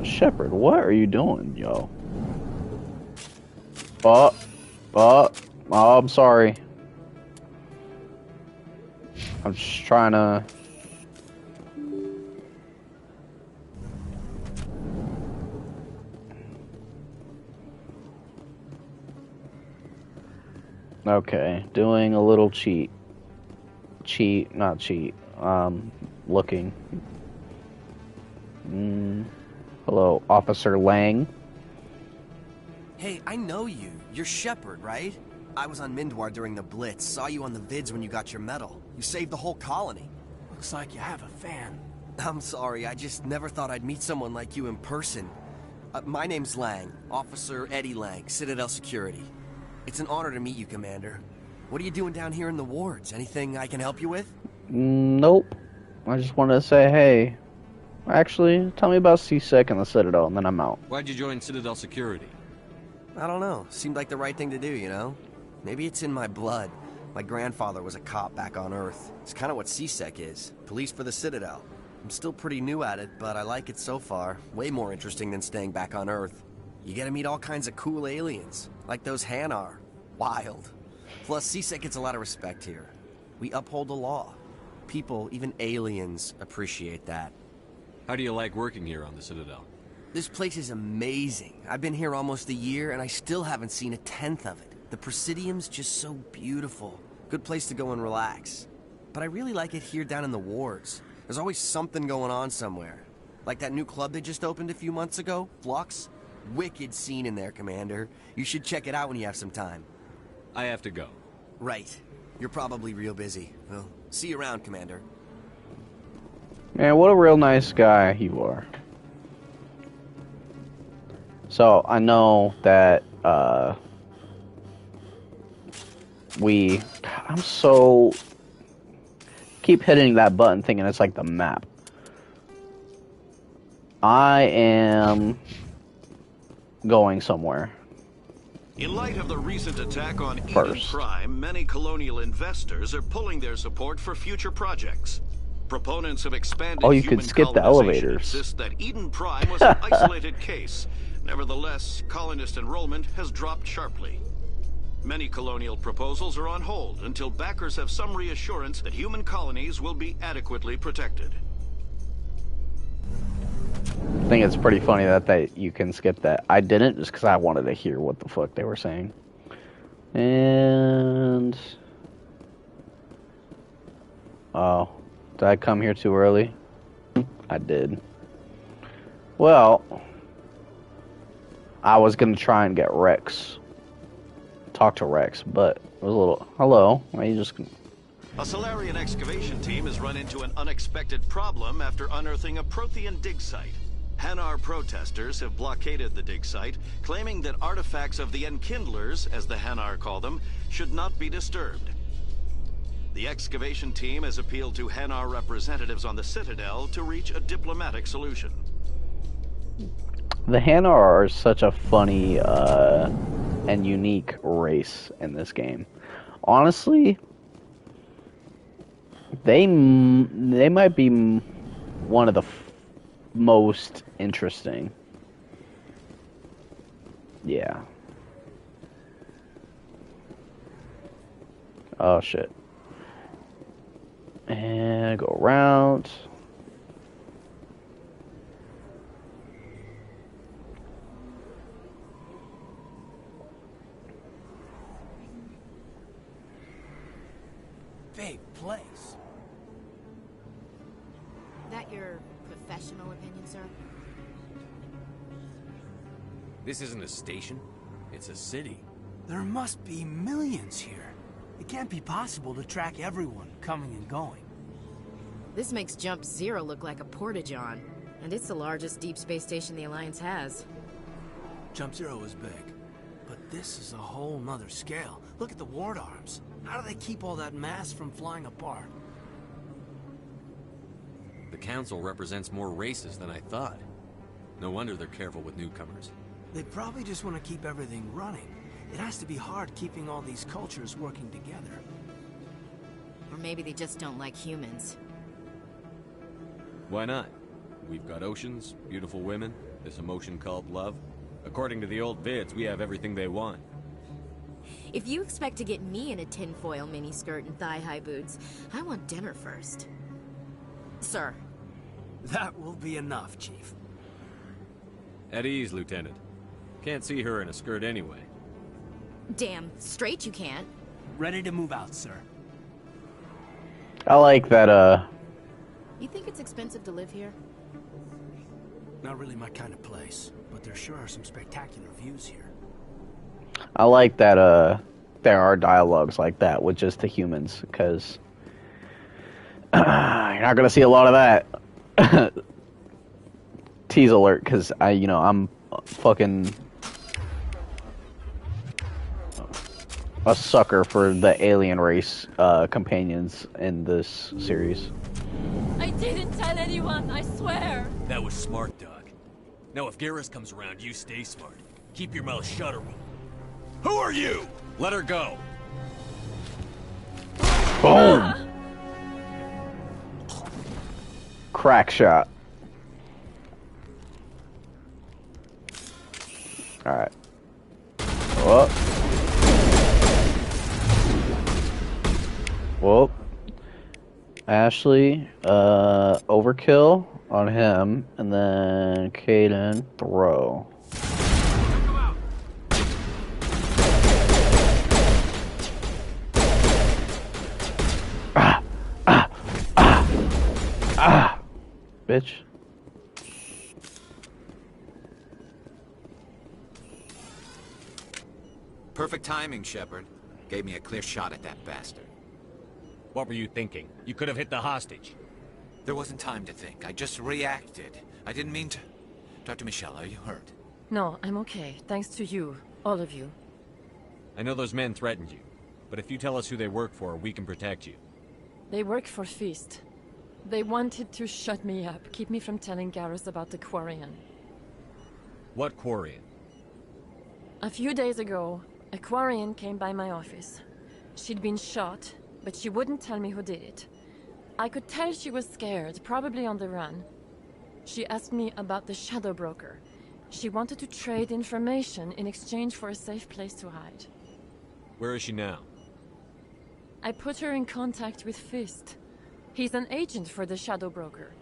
Shepard, what are you doing, yo? Oh, I'm sorry. I'm just trying to... Okay, doing a little cheat. Not cheat. Looking. Hello, Officer Lang.
Hey, I know you. You're Shepard, right? I was on Mindwar during the Blitz. Saw you on the vids when you got your medal. You saved the whole colony.
Looks like you have a fan.
I'm sorry, I just never thought I'd meet someone like you in person. My name's Lang. Officer Eddie Lang, Citadel Security. It's an honor to meet you, Commander. What are you doing down here in the wards? Anything I can help you with?
Nope. I just wanted to say, hey, actually, tell me about CSEC and the Citadel, and then I'm out.
Why'd you join Citadel Security?
I don't know. Seemed like the right thing to do, you know? Maybe it's in my blood. My grandfather was a cop back on Earth. It's kind of what CSEC is. Police for the Citadel. I'm still pretty new at it, but I like it so far. Way more interesting than staying back on Earth. You get to meet all kinds of cool aliens, like those Hanar. Wild. Plus, CSEC gets a lot of respect here. We uphold the law. People, even aliens, appreciate that.
How do you like working here on the Citadel?
This place is amazing. I've been here almost a year, and I still haven't seen a tenth of it. The Presidium's just so beautiful. Good place to go and relax. But I really like it here down in the wards. There's always something going on somewhere. Like that new club they just opened a few months ago, Flux. Wicked scene in there, Commander. You should check it out when you have some time.
I have to go.
Right. You're probably real busy. Well, see you around, Commander.
Man, what a real nice guy you are. So, I know that, I'm so... keep hitting that button thinking it's like the map. I am going somewhere.
In light of the recent attack on Eden Prime, many colonial investors are pulling their support for future projects. Proponents of expanded
you could skip the elevators.
insist that Eden Prime was an isolated case. Nevertheless, colonist enrollment has dropped sharply. Many colonial proposals are on hold until backers have some reassurance that human colonies will be adequately protected.
I think it's pretty funny that you can skip that. I didn't just because I wanted to hear what the fuck they were saying. And... oh. Did I come here too early? I did. Well... I was gonna try and get Rex. Talk to Rex, but it was a little... hello? Why you just...
A Solarian excavation team has run into an unexpected problem after unearthing a Prothean dig site. Hanar protesters have blockaded the dig site, claiming that artifacts of the Enkindlers, as the Hanar call them, should not be disturbed. The excavation team has appealed to Hanar representatives on the Citadel to reach a diplomatic solution.
The Hanar are such a funny and unique race in this game. Honestly, they might be one of the most interesting. Yeah. Oh shit. And go around.
Big place.
That your professional opinion, sir?
This isn't a station. It's a city.
There must be millions here. It can't be possible to track everyone coming and going.
This makes Jump Zero look like a porta-john, and it's the largest deep space station the Alliance has.
Jump Zero is big, but this is a whole nother scale. Look at the ward arms. How do they keep all that mass from flying apart?
The Council represents more races than I thought. No wonder they're careful with newcomers.
They probably just want to keep everything running. It has to be hard keeping all these cultures working together.
Or maybe they just don't like humans.
Why not? We've got oceans, beautiful women, this emotion called love. According to the old vids, we have everything they want.
If you expect to get me in a tinfoil miniskirt and thigh-high boots, I want dinner first. Sir.
That will be enough, Chief.
At ease, Lieutenant. Can't see her in a skirt anyway.
Damn straight you can't.
Ready to move out, sir.
I like that,
You think it's expensive to live here?
Not really my kind of place, but there sure are some spectacular views here.
I like that, there are dialogues like that with just the humans, because you're not gonna see a lot of that. Tease alert, because I'm fucking a sucker for the alien race companions in this series.
I didn't tell anyone, I swear.
That was smart, Doc. Now if Garrus comes around, you stay smart. Keep your mouth shut or... Who are you? Let her go.
Boom! Crack shot. Alright. Whoop. Whoop. Ashley, overkill on him, and then Caden, throw. Bitch.
Perfect timing, Shepard. Gave me a clear shot at that bastard.
What were you thinking? You could have hit the hostage.
There wasn't time to think. I just reacted. I didn't mean to... Dr. Michelle, are you hurt?
No, I'm okay. Thanks to you. All of you.
I know those men threatened you, but if you tell us who they work for, we can protect you.
They work for Feast. They wanted to shut me up, keep me from telling Garrus about the Quarian.
What Quarian?
A few days ago, a Quarian came by my office. She'd been shot, but she wouldn't tell me who did it. I could tell she was scared, probably on the run. She asked me about the Shadow Broker. She wanted to trade information in exchange for a safe place to hide.
Where is she now?
I put her in contact with Fist. He's an agent for the Shadow Broker.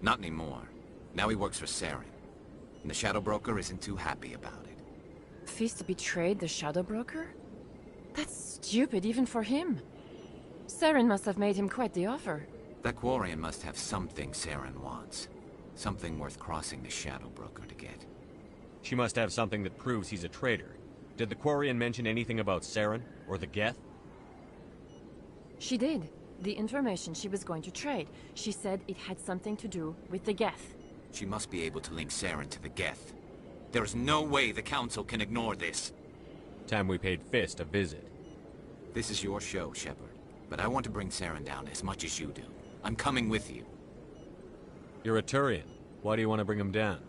Not anymore. Now he works for Saren. And the Shadow Broker isn't too happy about it.
Fist betrayed the Shadow Broker? That's stupid even for him. Saren must have made him quite the offer.
That Quarian must have something Saren wants. Something worth crossing the Shadow Broker to get.
She must have something that proves he's a traitor. Did the Quarian mention anything about Saren or the Geth?
She did. The information she was going to trade. She said it had something to do with the Geth.
She must be able to link Saren to the Geth. There is no way the Council can ignore this.
Time we paid Fist a visit.
This is your show, Shepard. But I want to bring Saren down as much as you do. I'm coming with you.
You're a Turian. Why do you want to bring him down?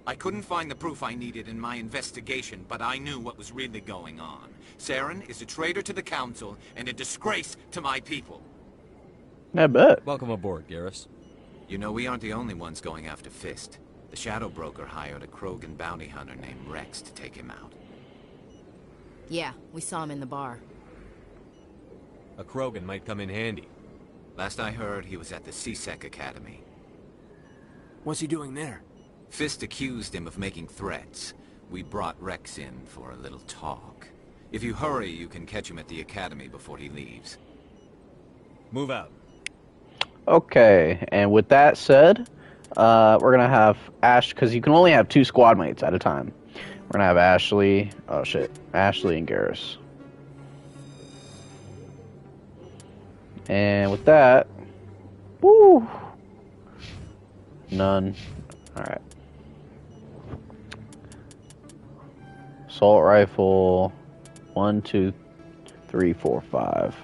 I couldn't find the proof I needed in my investigation, but I knew what was really going on. Saren is a traitor to the Council and a disgrace to my people.
I bet.
Welcome aboard, Garrus.
You know, we aren't the only ones going after Fist. The Shadow Broker hired a Krogan bounty hunter named Rex to take him out.
Yeah, we saw him in the bar.
A Krogan might come in handy.
Last I heard, he was at the C-Sec Academy.
What's he doing there?
Fist accused him of making threats. We brought Rex in for a little talk. If you hurry, you can catch him at the Academy before he leaves.
Move out.
Okay, and with that said, we're going to have Ash, because you can only have 2 squad mates at a time. We're going to have Ashley, oh shit, Ashley and Garrus. And with that, woo, none. Alright. Assault rifle, 1, 2, 3, 4, 5.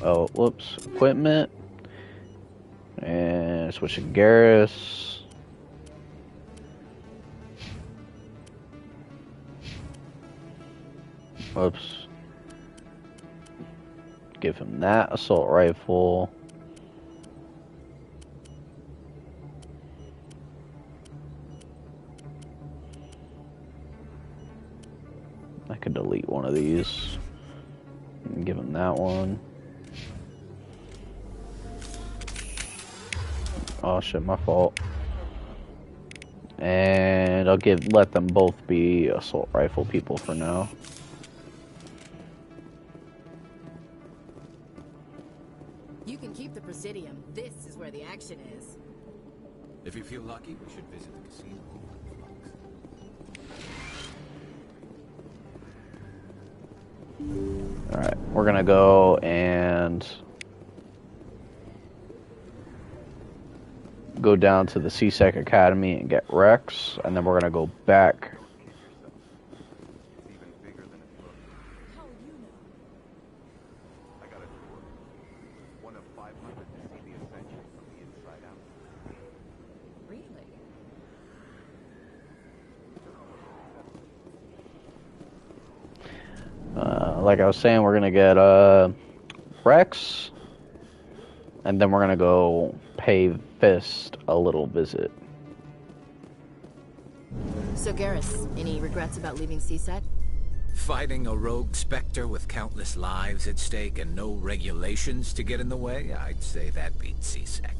Oh, whoops. Equipment. And switch to Garrus. Whoops. Give him that assault rifle. I could delete one of these and give him that one. Oh shit, my fault. And I'll let them both be assault rifle people for now.
You can keep the Presidium. This is where the action is.
If you feel lucky, we should visit the casino.
Alright, we're gonna go and go down to the C-Sec Academy and get Rex, and then we're gonna go back. Like I was saying, we're gonna get Rex, and then we're gonna go pay Fist a little visit.
So, Garrus, any regrets about leaving CSEC?
Fighting a rogue Spectre with countless lives at stake and no regulations to get in the way? I'd say that beats CSEC.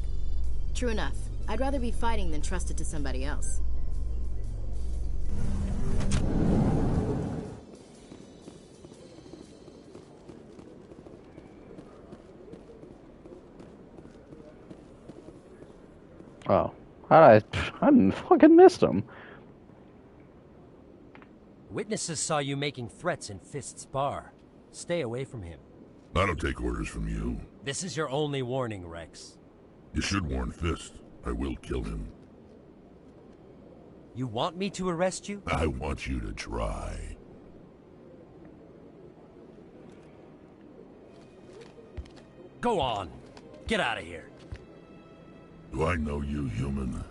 True enough. I'd rather be fighting than trusted to somebody else.
Oh, I fucking missed him.
Witnesses saw you making threats in Fist's bar. Stay away from him.
I don't take orders from you.
This is your only warning, Rex.
You should warn Fist. I will kill him.
You want me to arrest you?
I want you to try.
Go on. Get out of here.
Do I know you, human?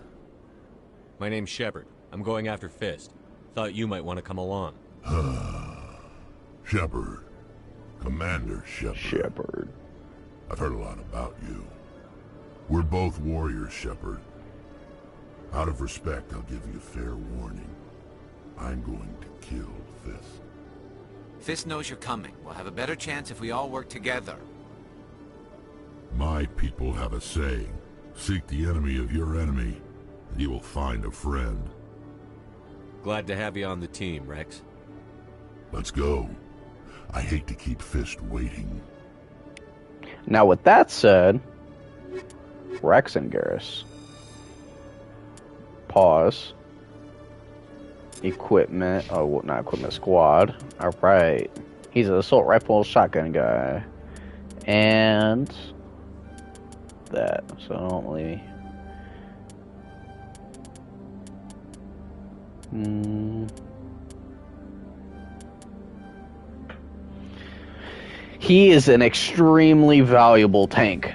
My name's Shepard. I'm going after Fist. Thought you might want to come along.
Shepard. Commander Shepard.
Shepard.
I've heard a lot about you. We're both warriors, Shepard. Out of respect, I'll give you fair warning. I'm going to kill Fist.
Fist knows you're coming. We'll have a better chance if we all work together.
My people have a saying. Seek the enemy of your enemy, and you will find a friend.
Glad to have you on the team, Rex.
Let's go. I hate to keep Fist waiting.
Now, with that said, Rex and Garrus. Pause. Equipment. Oh, not equipment. Squad. Alright. He's an assault rifle shotgun guy. And that. So don't leave. He is an extremely valuable tank.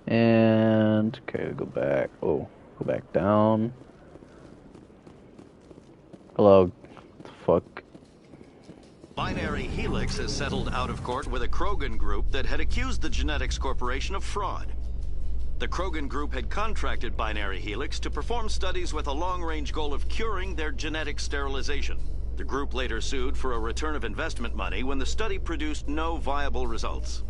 And okay, go back. Oh, go back down. Hello. What the fuck?
Binary Helix has settled out of court with a Krogan group that had accused the Genetics Corporation of fraud. The Krogan group had contracted Binary Helix to perform studies with a long-range goal of curing their genetic sterilization. The group later sued for a return of investment money when the study produced no viable results.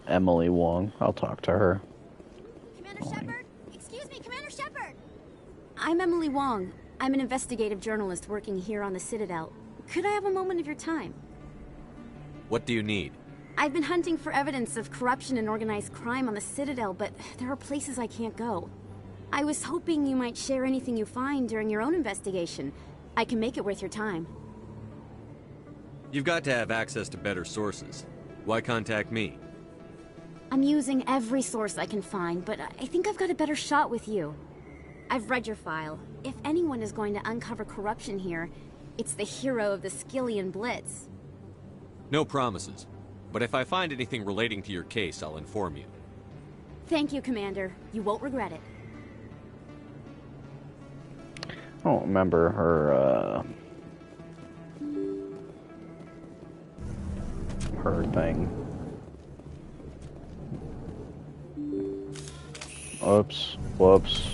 Emily Wong. I'll talk to her.
Commander Shepard? Excuse me, Commander Shepard! I'm Emily Wong. I'm an investigative journalist working here on the Citadel. Could I have a moment of your time?
What do you need?
I've been hunting for evidence of corruption and organized crime on the Citadel, but there are places I can't go. I was hoping you might share anything you find during your own investigation. I can make it worth your time.
You've got to have access to better sources. Why contact me?
I'm using every source I can find, but I think I've got a better shot with you. I've read your file. If anyone is going to uncover corruption here, it's the hero of the Skillian Blitz.
No promises. But if I find anything relating to your case, I'll inform you.
Thank you, Commander. You won't regret it.
I don't remember her, her thing. Oops. Whoops.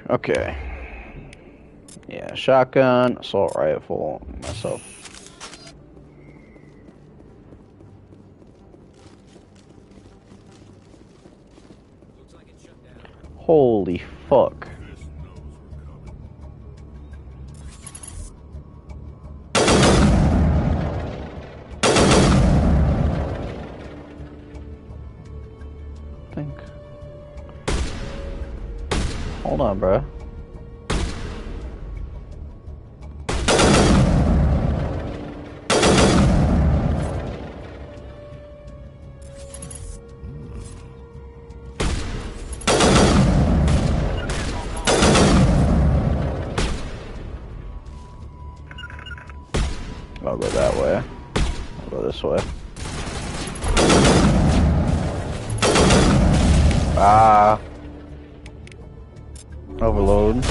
Okay. Yeah, shotgun, assault rifle, myself. Holy fuck. Hold on, bro. I'll go that way. I'll go this way. Ah. Overload.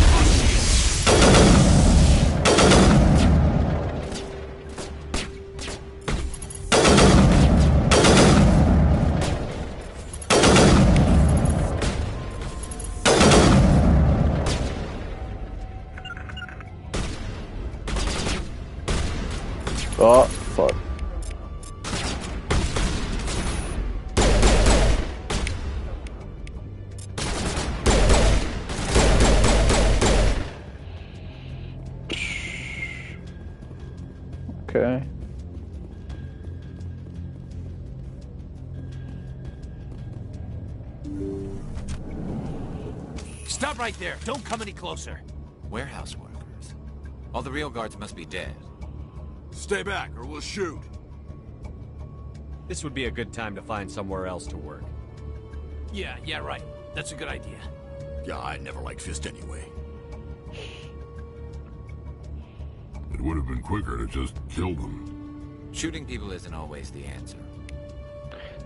Oh, fuck. Okay.
Stop right there. Don't come any closer. Warehouse workers. All the real guards must be dead.
Stay back or we'll shoot.
This would be a good time to find somewhere else to work.
Yeah, right. That's a good idea.
Yeah, I never liked Fist anyway.
It would have been quicker to just kill them.
Shooting people isn't always the answer.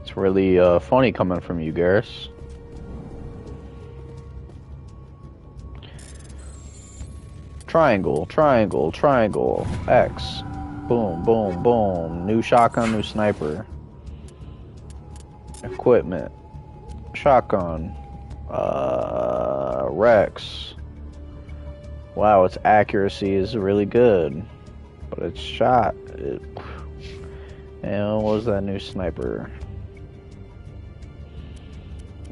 It's really funny coming from you, Garrus. Triangle, triangle, triangle, X. Boom, boom, boom. New shotgun, new sniper. Equipment. Shotgun. Rex. Wow, its accuracy is really good. But its shot... And what was that new sniper?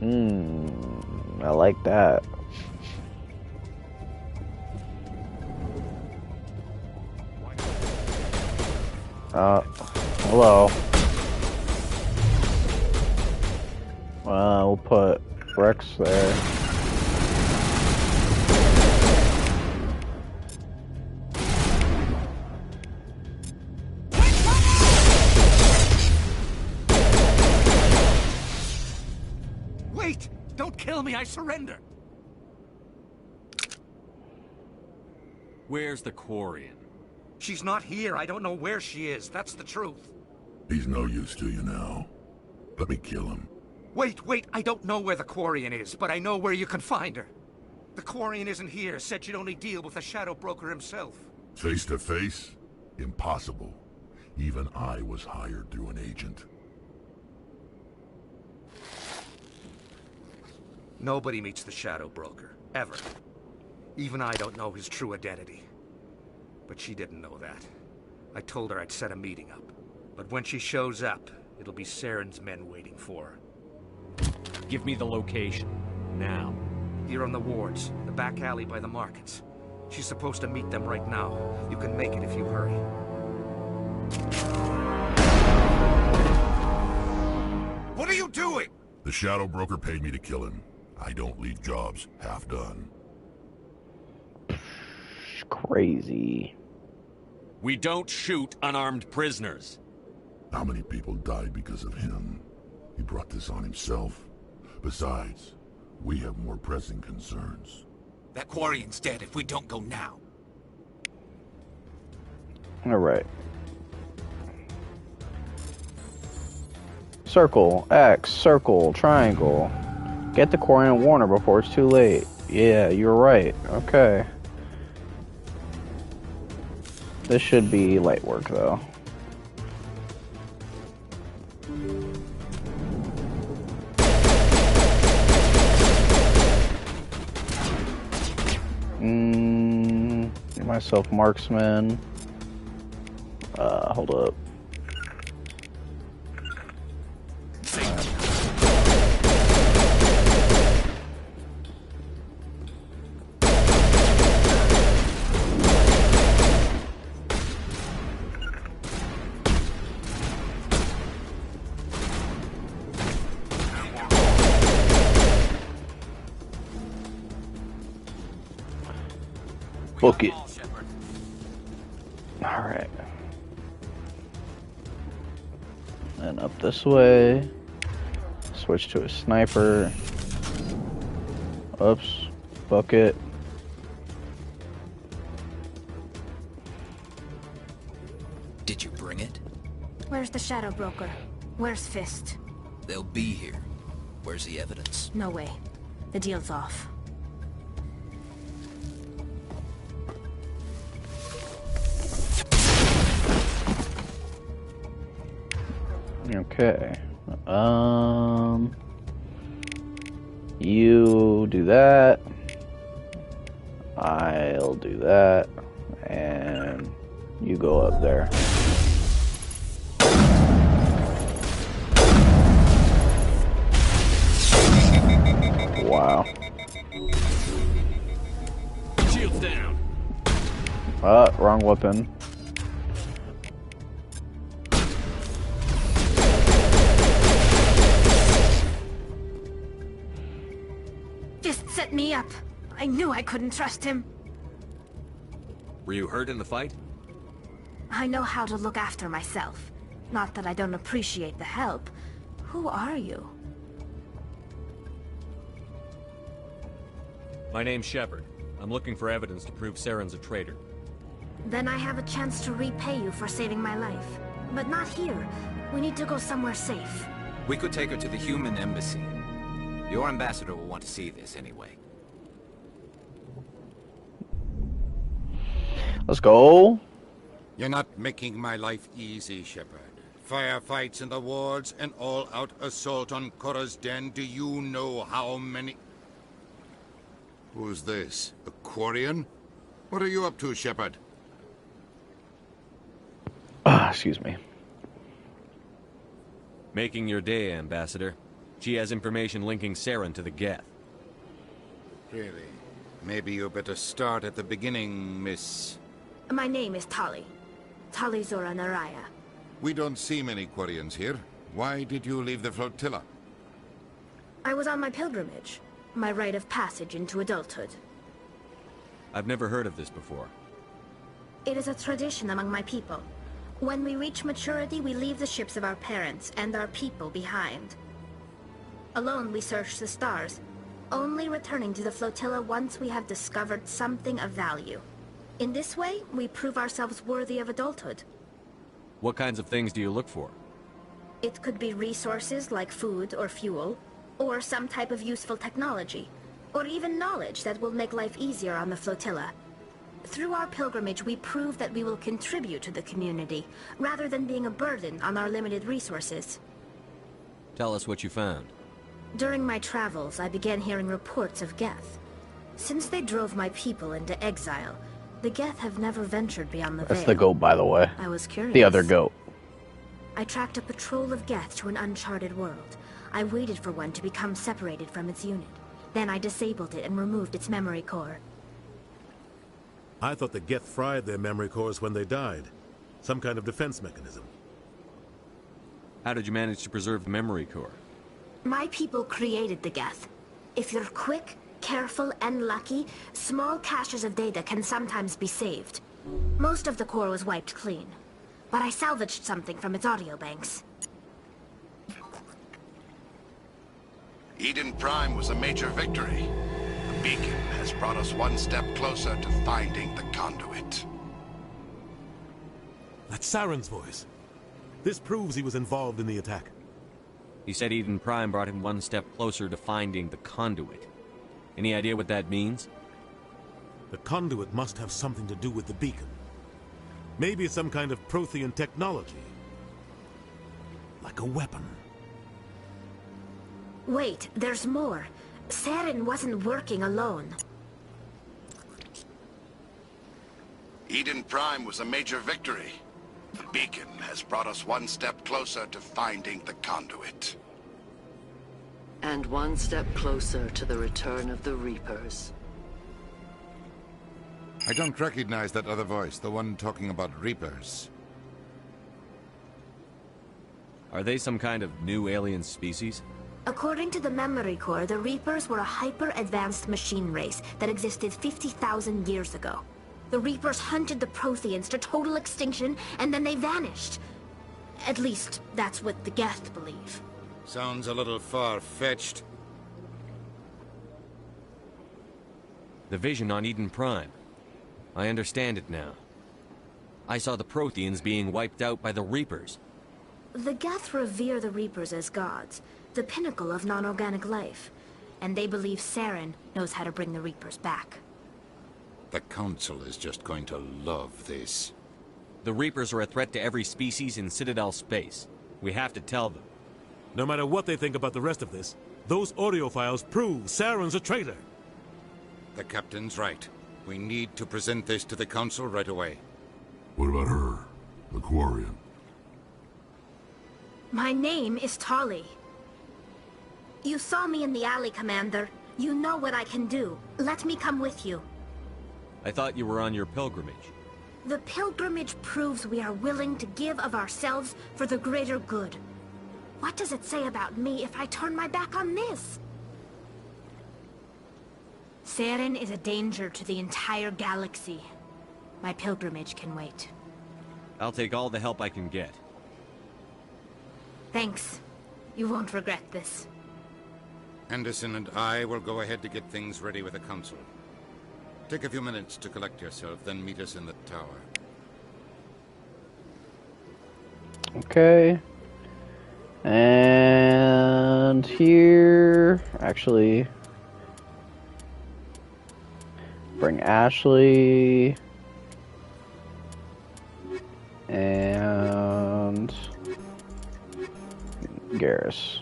I like that. Hello. We'll put Rex there.
Wait! Don't kill me, I surrender!
Where's the Quarian?
She's not here. I don't know where she is. That's the truth.
He's no use to you now. Let me kill him.
Wait. I don't know where the Quarian is, but I know where you can find her. The Quarian isn't here. Said she'd only deal with the Shadow Broker himself.
Face to face? Impossible. Even I was hired through an agent.
Nobody meets the Shadow Broker. Ever. Even I don't know his true identity. But she didn't know that. I told her I'd set a meeting up. But when she shows up, it'll be Saren's men waiting for her.
Give me the location. Now.
Here on the wards, the back alley by the markets. She's supposed to meet them right now. You can make it if you hurry.
What are you doing?
The Shadow Broker paid me to kill him. I don't leave jobs half done.
Crazy.
We don't shoot unarmed prisoners.
How many people died because of him? He brought this on himself. Besides, we have more pressing concerns.
That Quarian's dead if we don't go now.
Alright. Circle, X, circle, triangle. Get the Quarian and warn her before it's too late. Yeah, you're right. Okay. This should be light work, though. Get myself marksman. Hold up. Book it. Alright. And up this way. Switch to a sniper. Oops. Book it.
Did you bring it?
Where's the Shadow Broker? Where's Fist?
They'll be here. Where's the evidence?
No way. The deal's off.
Okay. You do that. I'll do that. And you go up there. Wow.
Shields down.
Wrong weapon.
Fist set me up. I knew I couldn't trust him.
Were you hurt in the fight?
I know how to look after myself. Not that I don't appreciate the help. Who are you?
My name's Shepard. I'm looking for evidence to prove Saren's a traitor.
Then I have a chance to repay you for saving my life. But not here. We need to go somewhere safe.
We could take her to the human embassy. Your ambassador will want to see this anyway.
Let's go.
You're not making my life easy, Shepard. Firefights in the wards, an all-out assault on Korra's den. Do you know how many... Who's this? A Quarian? What are you up to, Shepard?
Excuse me.
Making your day, Ambassador. She has information linking Saren to the Geth.
Really? Maybe you better start at the beginning, Miss...
My name is Tali. Tali Zora Naraya.
We don't see many Quarians here. Why did you leave the flotilla?
I was on my pilgrimage. My rite of passage into adulthood.
I've never heard of this before.
It is a tradition among my people. When we reach maturity, we leave the ships of our parents and our people behind. Alone, we search the stars, only returning to the flotilla once we have discovered something of value. In this way, we prove ourselves worthy of adulthood.
What kinds of things do you look for?
It could be resources like food or fuel, or some type of useful technology, or even knowledge that will make life easier on the flotilla. Through our pilgrimage, we prove that we will contribute to the community, rather than being a burden on our limited resources.
Tell us what you found.
During my travels, I began hearing reports of Geth. Since they drove my people into exile, the Geth have never ventured beyond the
That's
Veil.
the goat, by the way.
I was curious.
The other goat.
I tracked a patrol of Geth to an uncharted world. I waited for one to become separated from its unit. Then I disabled it and removed its memory core.
I thought the Geth fried their memory cores when they died. Some kind of defense mechanism.
How did you manage to preserve the memory core?
My people created the Geth. If you're quick, careful, and lucky, small caches of data can sometimes be saved. Most of the core was wiped clean, but I salvaged something from its audio banks.
Eden Prime was a major victory. The beacon has brought us one step closer to finding the conduit.
That's Saren's voice. This proves he was involved in the attack.
He said Eden Prime brought him one step closer to finding the conduit. Any idea what that means?
The conduit must have something to do with the beacon. Maybe some kind of Prothean technology. Like a weapon.
Wait, there's more. Saren wasn't working alone.
Eden Prime was a major victory. The beacon has brought us one step closer to finding the conduit.
And one step closer to the return of the Reapers.
I don't recognize that other voice, the one talking about Reapers.
Are they some kind of new alien species?
According to the memory core, the Reapers were a hyper-advanced machine race that existed 50,000 years ago. The Reapers hunted the Protheans to total extinction, and then they vanished. At least, that's what the Geth believe.
Sounds a little far-fetched.
The vision on Eden Prime. I understand it now. I saw the Protheans being wiped out by the Reapers.
The Geth revere the Reapers as gods, the pinnacle of non-organic life. And they believe Saren knows how to bring the Reapers back.
The Council is just going to love this.
The Reapers are a threat to every species in Citadel space. We have to tell them.
No matter what they think about the rest of this, those audio files prove Saren's a traitor.
The Captain's right. We need to present this to the Council right away.
What about her, the Quarian?
My name is Tali. You saw me in the alley, Commander. You know what I can do. Let me come with you.
I thought you were on your pilgrimage.
The pilgrimage proves we are willing to give of ourselves for the greater good. What does it say about me if I turn my back on this? Saren is a danger to the entire galaxy. My pilgrimage can wait.
I'll take all the help I can get.
Thanks. You won't regret this.
Anderson and I will go ahead to get things ready with the Council. Take a few minutes to collect yourself, then meet us in the tower.
Okay. And here, actually, bring Ashley and Garrus.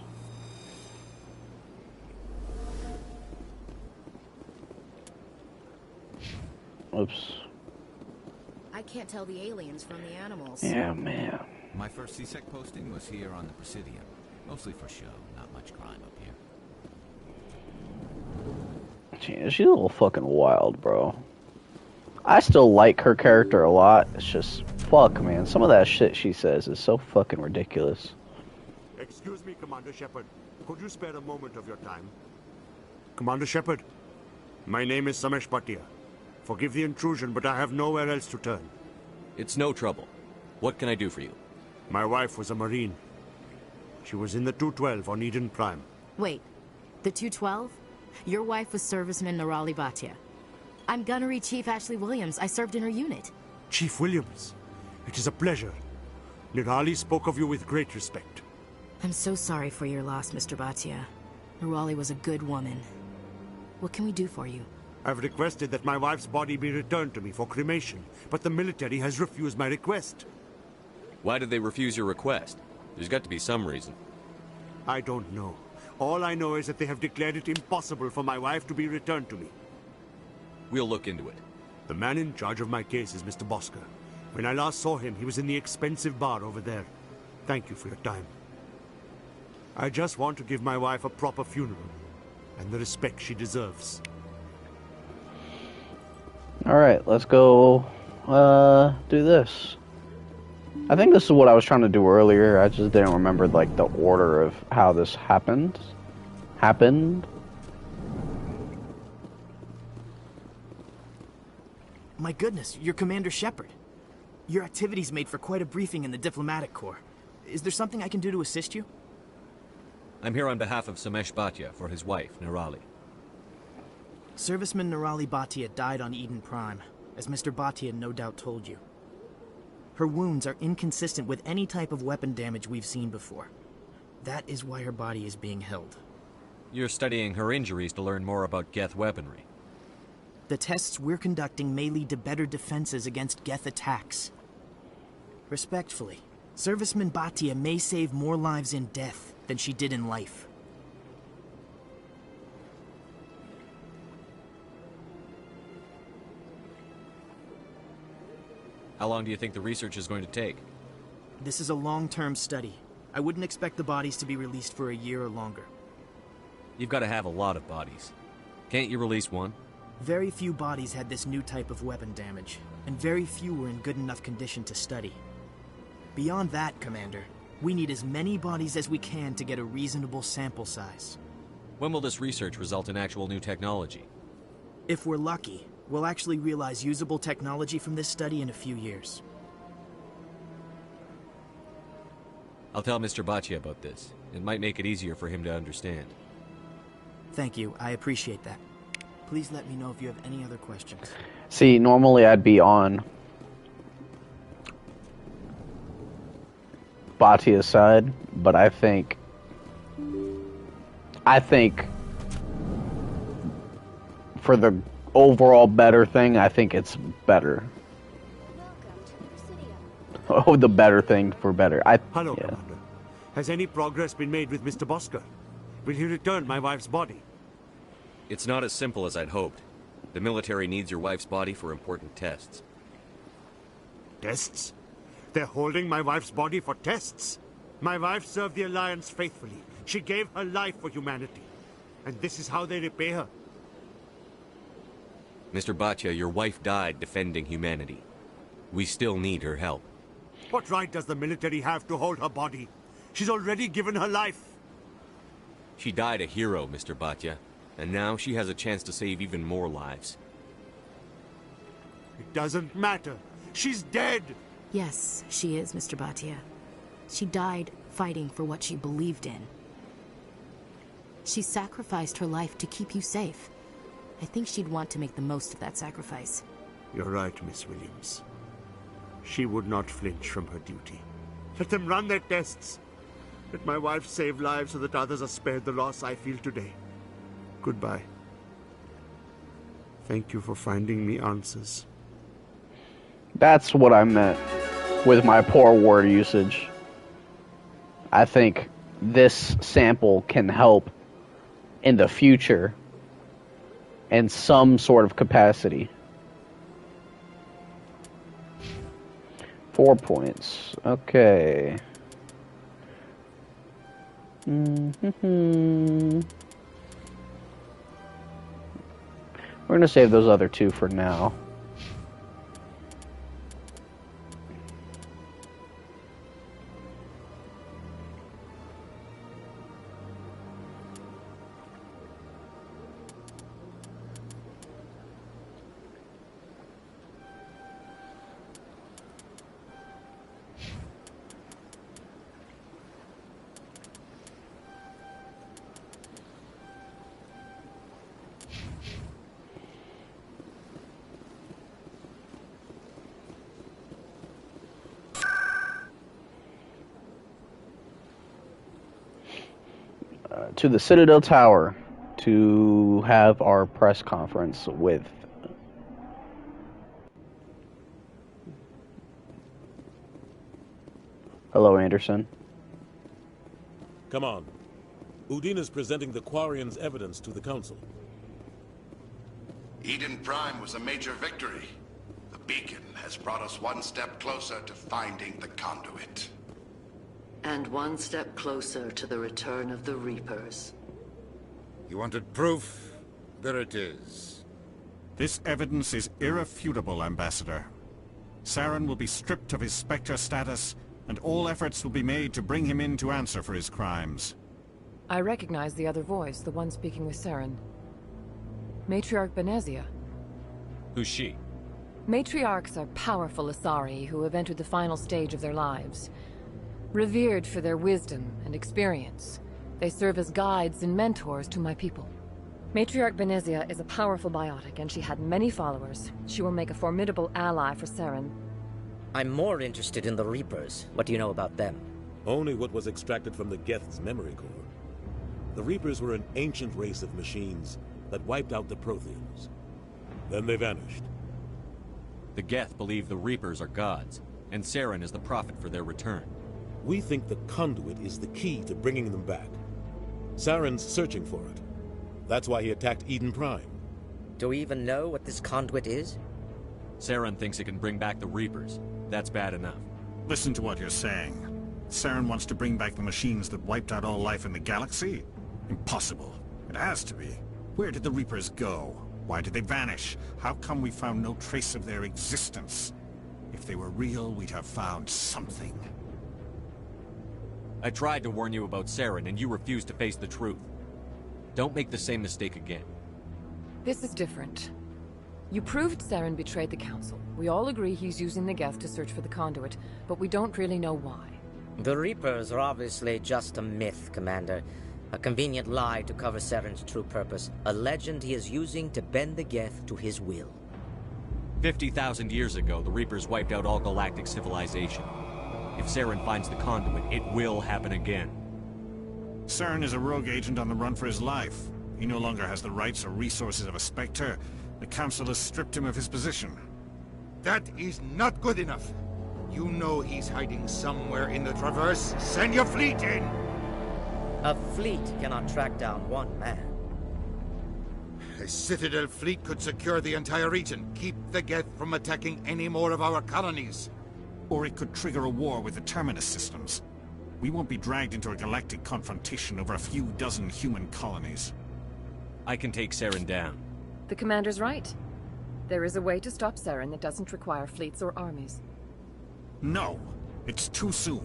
Oops.
I can't tell the aliens from the animals.
Yeah, man.
My first CSEC posting was here on the Presidium. Mostly for show, not much crime up here.
She's a little fucking wild, bro. I still like her character a lot. It's just, fuck, man. Some of that shit she says is so fucking ridiculous.
Excuse me, Commander Shepard. Could you spare a moment of your time? Commander Shepard, my name is Samesh Bhatia. Forgive the intrusion, but I have nowhere else to turn.
It's no trouble. What can I do for you?
My wife was a Marine. She was in the 212 on Eden Prime.
Wait, the 212? Your wife was Serviceman Nirali Bhatia. I'm Gunnery Chief Ashley Williams. I served in her unit.
Chief Williams, it is a pleasure. Nirali spoke of you with great respect.
I'm so sorry for your loss, Mr. Bhatia. Nirali was a good woman. What can we do for you?
I've requested that my wife's body be returned to me for cremation, but the military has refused my request.
Why did they refuse your request? There's got to be some reason.
I don't know. All I know is that they have declared it impossible for my wife to be returned to me.
We'll look into it.
The man in charge of my case is Mr. Bosker. When I last saw him, he was in the expensive bar over there. Thank you for your time. I just want to give my wife a proper funeral, and the respect she deserves.
Alright, let's go do this. I think this is what I was trying to do earlier. I just didn't remember like the order of how this happened.
My goodness, you're Commander Shepard. Your activities made for quite a briefing in the Diplomatic Corps. Is there something I can do to assist you?
I'm here on behalf of Samesh Bhatia for his wife, Nirali.
Serviceman Nirali Bhatia died on Eden Prime, as Mr. Bhatia no doubt told you. Her wounds are inconsistent with any type of weapon damage we've seen before. That is why her body is being held.
You're studying her injuries to learn more about Geth weaponry.
The tests we're conducting may lead to better defenses against Geth attacks. Respectfully, Serviceman Bhatia may save more lives in death than she did in life.
How long do you think the research is going to take?
This is a long-term study. I wouldn't expect the bodies to be released for a year or longer.
You've got to have a lot of bodies. Can't you release one?
Very few bodies had this new type of weapon damage, and very few were in good enough condition to study. Beyond that, Commander, we need as many bodies as we can to get a reasonable sample size.
When will this research result in actual new technology?
If we're lucky, We'll actually realize usable technology from this study in a few years.
I'll tell Mr. Baccia about this. It might make it easier for him to understand.
Thank you, I appreciate that. Please let me know if you have any other questions.
See, normally I'd be on Batia's side, but I think for the overall better thing, I think it's better. Oh, the better thing for better.
Hello, Commander. Has any progress been made with Mr. Bosker? Will he return my wife's body?
It's not as simple as I'd hoped. The military needs your wife's body for important tests.
Tests? They're holding my wife's body for tests? My wife served the Alliance faithfully. She gave her life for humanity. And this is how they repay her.
Mr. Baccia, your wife died defending humanity. We still need her help.
What right does the military have to hold her body? She's already given her life.
She died a hero, Mr. Baccia, and now she has a chance to save even more lives.
It doesn't matter. She's dead.
Yes, she is, Mr. Bhatia. She died fighting for what she believed in. She sacrificed her life to keep you safe. I think she'd want to make the most of that sacrifice.
You're right, Miss Williams. She would not flinch from her duty. Let them run their tests. Let my wife save lives so that others are spared the loss I feel today. Goodbye. Thank you for finding me answers.
That's what I meant with my poor word usage. I think this sample can help in the future in some sort of capacity. 4 points. Okay. We're gonna save those other two for now. To the Citadel Tower to have our press conference with Hello, Anderson.
Come on. Udine is presenting the Quarians' evidence to the Council.
Eden Prime was a major victory. The beacon has brought us one step closer to finding the conduit.
And one step closer to the return of the Reapers.
You wanted proof? There it is.
This evidence is irrefutable, Ambassador. Saren will be stripped of his Spectre status, and all efforts will be made to bring him in to answer for his crimes.
I recognize the other voice, the one speaking with Saren. Matriarch Benezia.
Who's she?
Matriarchs are powerful Asari who have entered the final stage of their lives. Revered for their wisdom and experience, they serve as guides and mentors to my people. Matriarch Benezia is a powerful biotic, and she had many followers. She will make a formidable ally for Saren.
I'm more interested in the Reapers. What do you know about them?
Only what was extracted from the Geth's memory core. The Reapers were an ancient race of machines that wiped out the Protheans. Then they vanished.
The Geth believe the Reapers are gods, and Saren is the prophet for their return.
We think the conduit is the key to bringing them back. Saren's searching for it. That's why he attacked Eden Prime.
Do we even know what this conduit is?
Saren thinks it can bring back the Reapers. That's bad enough.
Listen to what you're saying. Saren wants to bring back the machines that wiped out all life in the galaxy? Impossible. It has to be. Where did the Reapers go? Why did they vanish? How come we found no trace of their existence? If they were real, we'd have found something.
I tried to warn you about Saren, and you refused to face the truth. Don't make the same mistake again.
This is different. You proved Saren betrayed the Council. We all agree he's using the Geth to search for the conduit, but we don't really know why.
The Reapers are obviously just a myth, Commander. A convenient lie to cover Saren's true purpose. A legend he is using to bend the Geth to his will.
50,000 years ago, the Reapers wiped out all galactic civilization. If Saren finds the conduit, it will happen again.
Saren is a rogue agent on the run for his life. He no longer has the rights or resources of a Spectre. The Council has stripped him of his position.
That is not good enough. You know he's hiding somewhere in the Traverse. Send your fleet in!
A fleet cannot track down one man.
A Citadel fleet could secure the entire region, keep the Geth from attacking any more of our colonies.
Or it could trigger a war with the Terminus systems. We won't be dragged into a galactic confrontation over a few dozen human colonies.
I can take Saren down.
The Commander's right. There is a way to stop Saren that doesn't require fleets or armies.
No, it's too soon.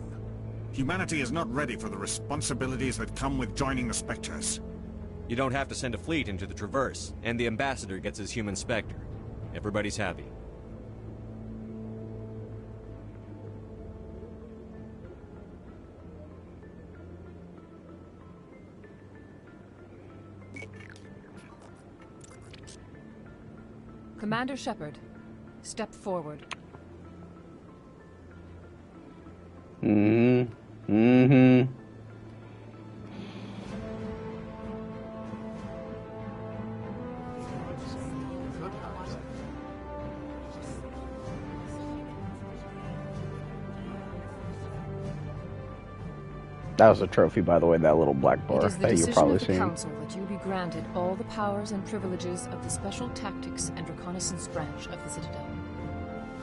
Humanity is not ready for the responsibilities that come with joining the Spectres.
You don't have to send a fleet into the Traverse, and the Ambassador gets his human Spectre. Everybody's happy.
Commander Shepard, step forward.
That was a trophy, by the way, that little black bar
It is the
that you've
decision
probably
of the
seen.
Council that you be granted all the powers and privileges of the Special Tactics and Reconnaissance branch of the Citadel.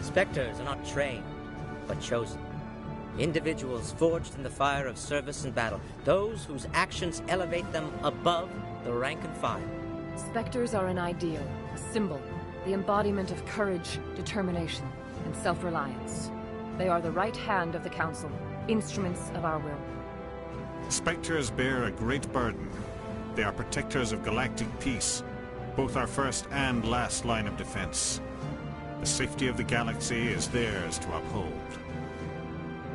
Spectres are not trained, but chosen. Individuals forged in the fire of service and battle. Those whose actions elevate them above the rank and file.
Spectres are an ideal, a symbol, the embodiment of courage, determination, and self-reliance. They are the right hand of the Council, instruments of our will.
Spectres bear a great burden. They are protectors of galactic peace, both our first and last line of defense. The safety of the galaxy is theirs to uphold.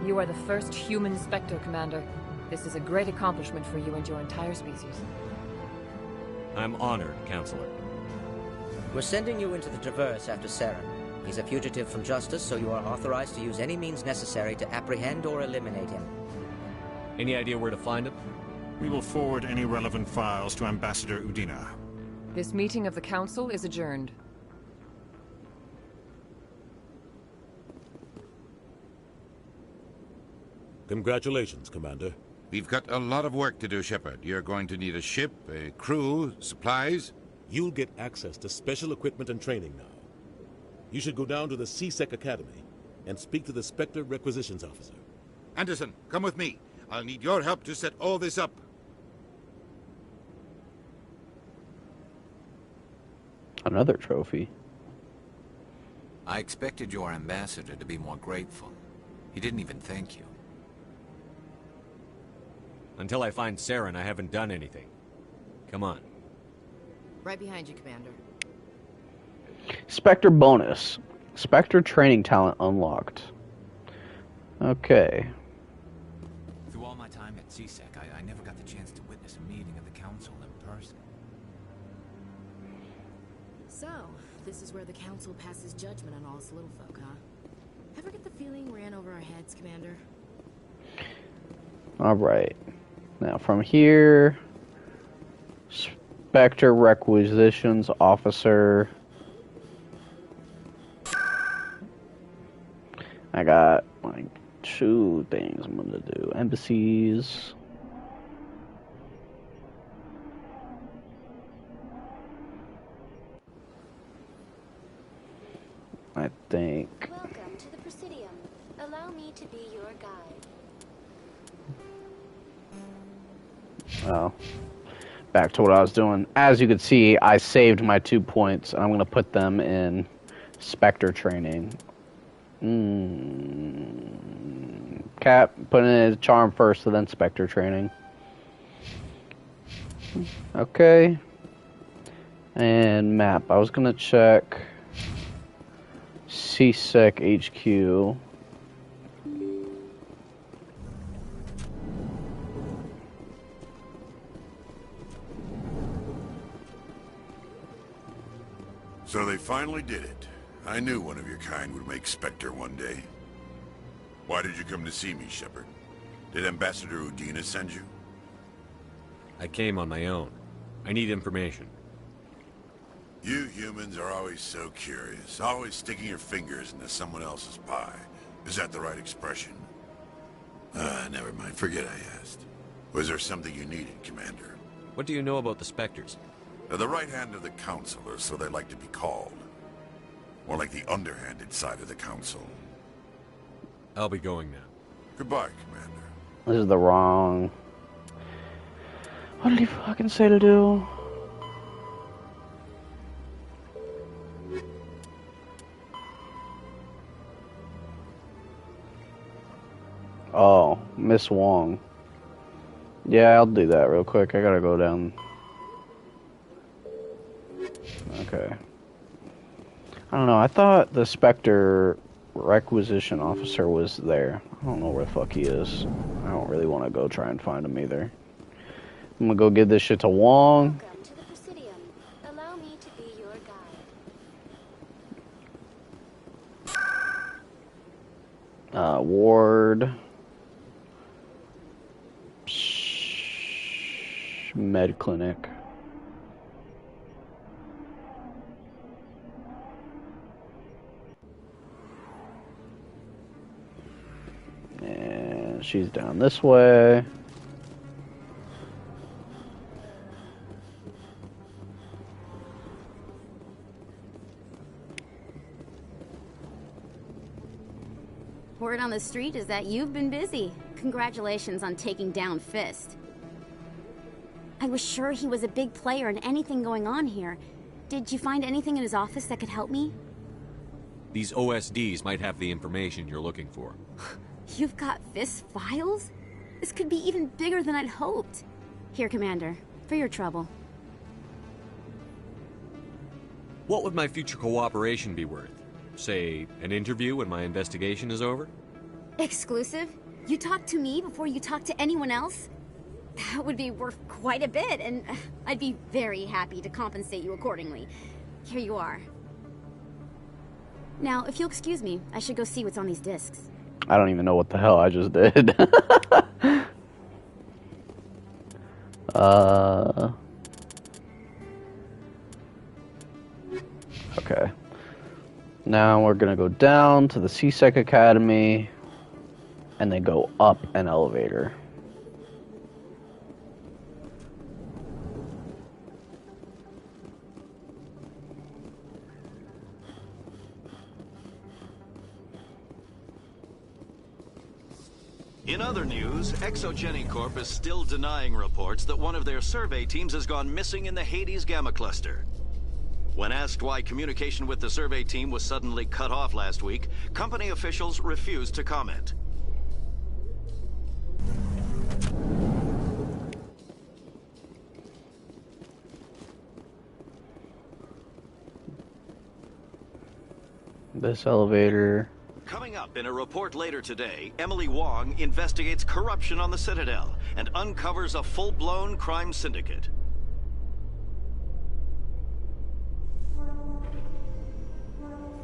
You are the first human Spectre, Commander. This is a great accomplishment for you and your entire species.
I'm honored, Counselor.
We're sending you into the Traverse after Saren. He's a fugitive from justice, so you are authorized to use any means necessary to apprehend or eliminate him.
Any idea where to find him?
We will forward any relevant files to Ambassador Udina.
This meeting of the Council is adjourned.
Congratulations, Commander.
We've got a lot of work to do, Shepard. You're going to need a ship, a crew, supplies.
You'll get access to special equipment and training now. You should go down to the C-Sec Academy and speak to the Spectre Requisitions Officer.
Anderson, come with me. I'll need your help to set all this up.
Another trophy.
I expected your ambassador to be more grateful. He didn't even thank you.
Until I find Saren, I haven't done anything. Come on.
Right behind you, Commander.
Spectre bonus. Spectre training talent unlocked. Okay.
Through all my time at CSEC, I never got the chance to witness a meeting of the Council in person.
So, this is where the Council passes judgment on all us little folk, huh? Ever get the feeling we're in over our heads, Commander?
Alright. Now from here... Spectre Requisitions Officer. I got, like, 2 things I'm gonna do. Embassies. I think.
Welcome to the Presidium. Allow me to be your guide.
Oh. Back to what I was doing. As you can see, I saved my 2 points, and I'm gonna put them in Spectre training. Cap, put in his charm first, and then Spectre training. Okay. And map. I was gonna check C-Sec HQ.
So they finally did it. I knew one of your kind would make Spectre one day. Why did you come to see me, Shepard? Did Ambassador Udina send you?
I came on my own. I need information.
You humans are always so curious, always sticking your fingers into someone else's pie. Is that the right expression? Never mind. Forget I asked. Was there something you needed, Commander?
What do you know about the Spectres?
They're the right hand of the Council, or so they like to be called. More like the underhanded side of the Council.
I'll be going now.
Goodbye, Commander.
This is the wrong... What did he fucking say to do? Oh, Miss Wong. Yeah, I'll do that real quick. I gotta go down. Okay. I don't know. I thought the Spectre requisition officer was there. I don't know where the fuck he is. I don't really want to go try and find him either. I'm gonna go give this shit to Wong.
Welcome to the Presidium. Allow me to be your guide.
Ward. Med clinic. And she's down this way.
Word on the street is that you've been busy. Congratulations on taking down Fist. I was sure he was a big player in anything going on here. Did you find anything in his office that could help me?
These OSDs might have the information you're looking for.
You've got Fist files? This could be even bigger than I'd hoped. Here, Commander, for your trouble.
What would my future cooperation be worth? Say, an interview when my investigation is over?
Exclusive? You talk to me before you talk to anyone else? That would be worth quite a bit, and I'd be very happy to compensate you accordingly. Here you are. Now, if you'll excuse me, I should go see what's on these discs.
I don't even know what the hell I just did. Okay. Now we're gonna go down to the C-Sec Academy and then go up an elevator.
In other news, Exogeny Corp is still denying reports that one of their survey teams has gone missing in the Hades Gamma Cluster. When asked why communication with the survey team was suddenly cut off last week, company officials refused to comment.
This elevator.
Coming up in a report later today, Emily Wong investigates corruption on the Citadel and uncovers a full-blown crime syndicate.